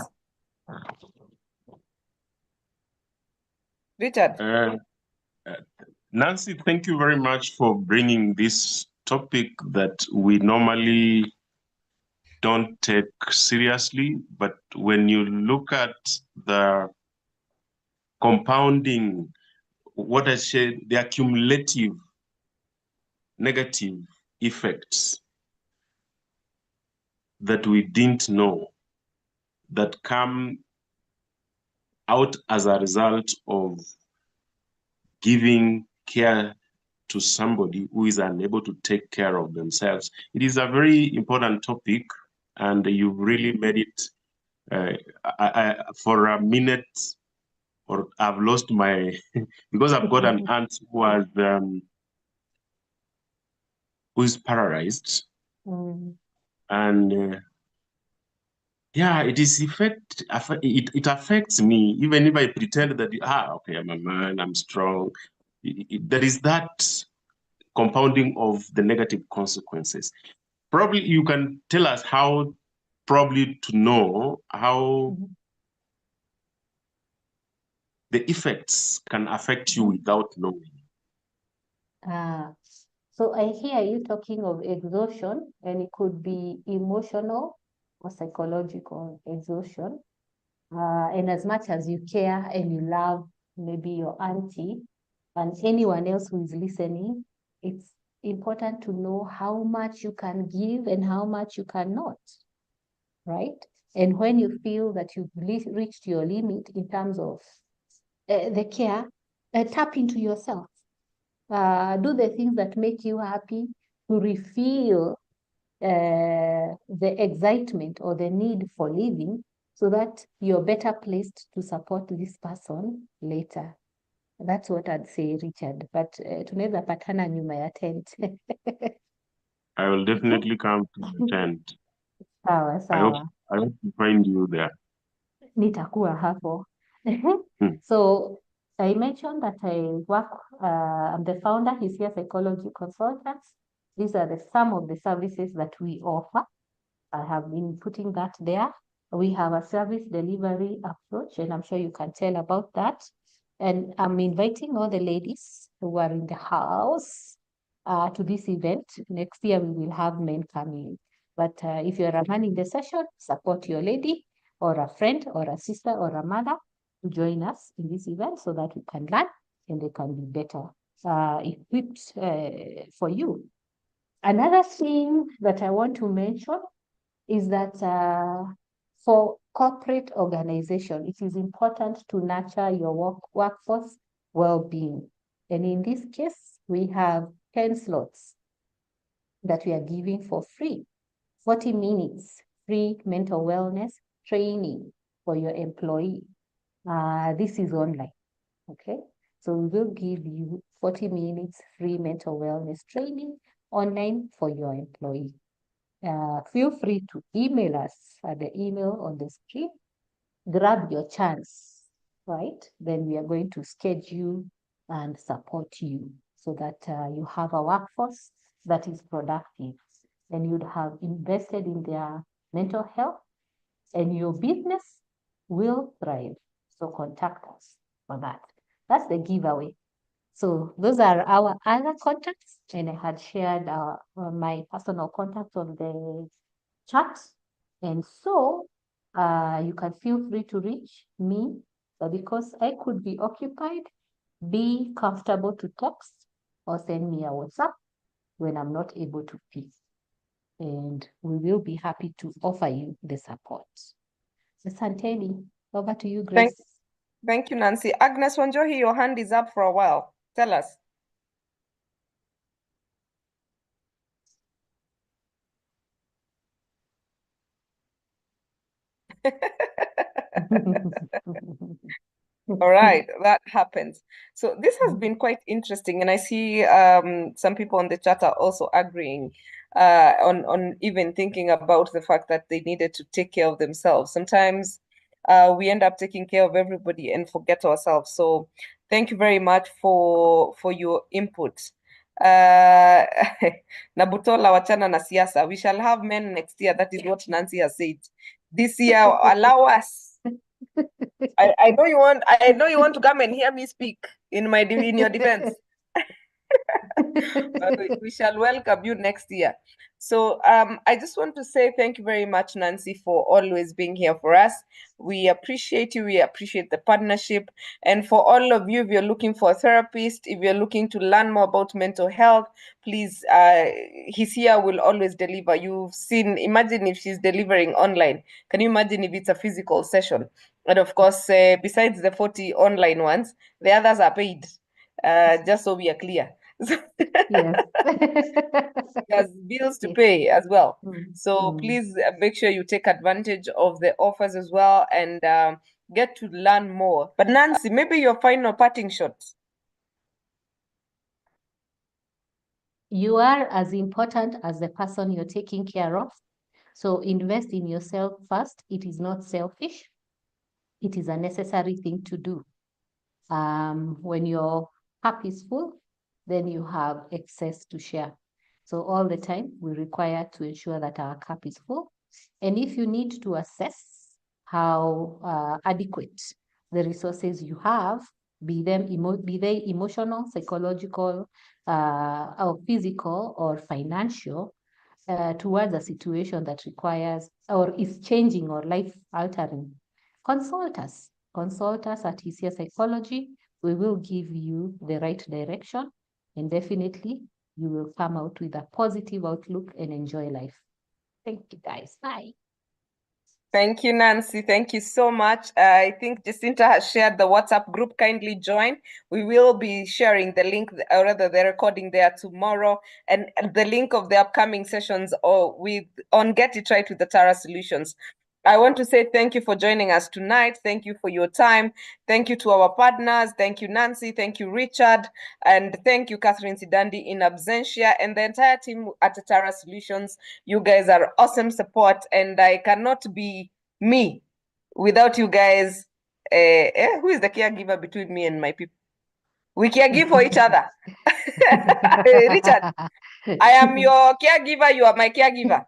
Richard. Nancy, thank you very much for bringing this topic that we normally don't take seriously, but when you look at the compounding, what I said, the accumulative negative effects that we didn't know that come out as a result of giving care to somebody who is unable to take care of themselves. It is a very important topic, and you've really made it for a minute, or I've lost my, because I've got an aunt who is paralyzed. And yeah, it affects me, even if I pretend that, okay, I'm a man, I'm strong. There is that compounding of the negative consequences. Probably you can tell us how, probably to know how the effects can affect you without knowing. So I hear you talking of exhaustion, and it could be emotional or psychological exhaustion. And as much as you care and you love maybe your auntie and anyone else who is listening, it's important to know how much you can give and how much you cannot, right? And when you feel that you've reached your limit in terms of the care, tap into yourself. Do the things that make you happy to refill the excitement or the need for living, so that you're better placed to support this person later. That's what I'd say, Richard. But tunaweza patana nyuma ya tent. I will definitely come to the tent. Sawa, sawa. I hope to find you there. Nitakuwa hapo. So I mentioned that I work, I'm the founder, he's here psychology consultants. These are some of the services that we offer. I have been putting that there. We have a service delivery approach, and I'm sure you can tell about that. And I'm inviting all the ladies who are in the house to this event. Next year, we will have men coming. But if you're running the session, support your lady or a friend or a sister or a mother to join us in this event so that we can learn and they can be better equipped for you. Another thing that I want to mention is that for corporate organization, it is important to nurture your workforce well-being. And in this case, we have 10 slots that we are giving for free. 40 minutes free mental wellness training for your employee. This is online, okay? So we will give you 40 minutes free mental wellness training online for your employee. Feel free to email us at the email on the screen. Grab your chance, right? Then we are going to schedule and support you so that you have a workforce that is productive and you'd have invested in their mental health and your business will thrive. So contact us for that. That's the giveaway. So those are our other contacts, and I had shared my personal contacts on the chat. And so you can feel free to reach me, but because I could be occupied, be comfortable to text or send me a WhatsApp when I'm not able to pick. And we will be happy to offer you the support. Asanteni, over to you, Grace. Thank you, Nancy. Agnes Wanjohi, your hand is up for a while. Tell us. All right, that happens. So this has been quite interesting, and I see some people on the chat are also agreeing on even thinking about the fact that they needed to take care of themselves. Sometimes we end up taking care of everybody and forget ourselves. So thank you very much for your input. Nabutola wachana na siasa. We shall have men next year. That is what Nancy has said. This year, allow us. I know you want to come and hear me speak in your defense. We shall welcome you next year. So I just want to say thank you very much, Nancy, for always being here for us. We appreciate you. We appreciate the partnership. And for all of you, if you're looking for a therapist, if you're looking to learn more about mental health, please, he's here, will always deliver. You've seen, imagine if she's delivering online. Can you imagine if it's a physical session? And of course, besides the 40 online ones, the others are paid, just so we are clear. Yes. Has bills to pay as well. So Mm. please make sure you take advantage of the offers as well and get to learn more. But Nancy, maybe your final parting shot. You are as important as the person you're taking care of. So invest in yourself first. It is not selfish. It is a necessary thing to do. When your cup is full, then you have excess to share. So all the time, we require to ensure that our cup is full. And if you need to assess how adequate the resources you have, be they emotional, psychological, or physical, or financial, towards a situation that requires or is changing or life-altering, consult us. Consult us at TCS Psychology. We will give you the right direction, and definitely you will come out with a positive outlook and enjoy life. Thank you, guys. Bye. Thank you, Nancy. Thank you so much. I think Jacinta has shared the WhatsApp group. Kindly join. We will be sharing the link, or rather the recording there tomorrow, and the link of the upcoming sessions on Get It Right with the Tara Solutions. I want to say thank you for joining us tonight. Thank you for your time. Thank you to our partners. Thank you, Nancy. Thank you, Richard. And thank you, Catherine Sidandi in absentia, and the entire team at Atara Solutions. You guys are awesome support, and I cannot be me without you guys. Who is the caregiver between me and my people? We caregive for each other. Richard, I am your caregiver. You are my caregiver.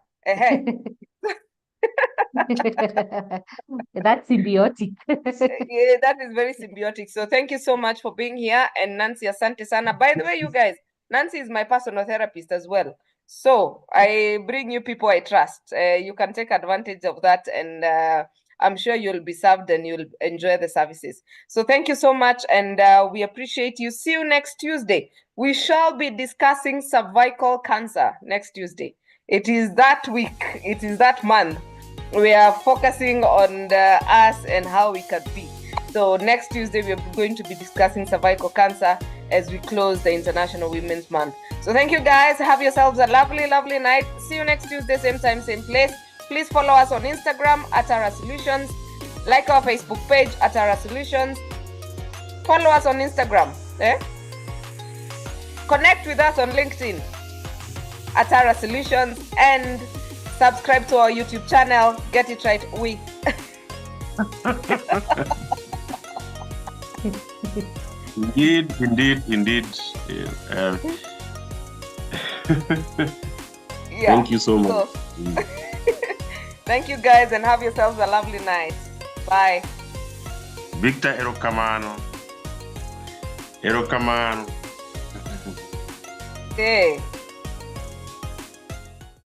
That's symbiotic. Yeah, that is very symbiotic. So thank you so much for being here. And Nancy, asante sana. By the way, you guys, Nancy is my personal therapist as well. So I bring you people I trust. You can take advantage of that, and I'm sure you'll be served and you'll enjoy the services. So thank you so much, and we appreciate you. See you next Tuesday. We shall be discussing cervical cancer next Tuesday. It is that week. It is that month. We are focusing on us and how we can be. So next Tuesday, we are going to be discussing cervical cancer as we close the International Women's Month. So thank you guys. Have yourselves a lovely, lovely night. See you next Tuesday, same time, same place. Please follow us on Instagram, Atara Solutions. Like our Facebook page, Atara Solutions. Follow us on Instagram. Connect with us on LinkedIn, Atara Solutions, and subscribe to our YouTube channel. Get it right. Indeed. Thank you so much. Thank you guys, and have yourselves a lovely night. Bye. Victor Erokamano. Okay.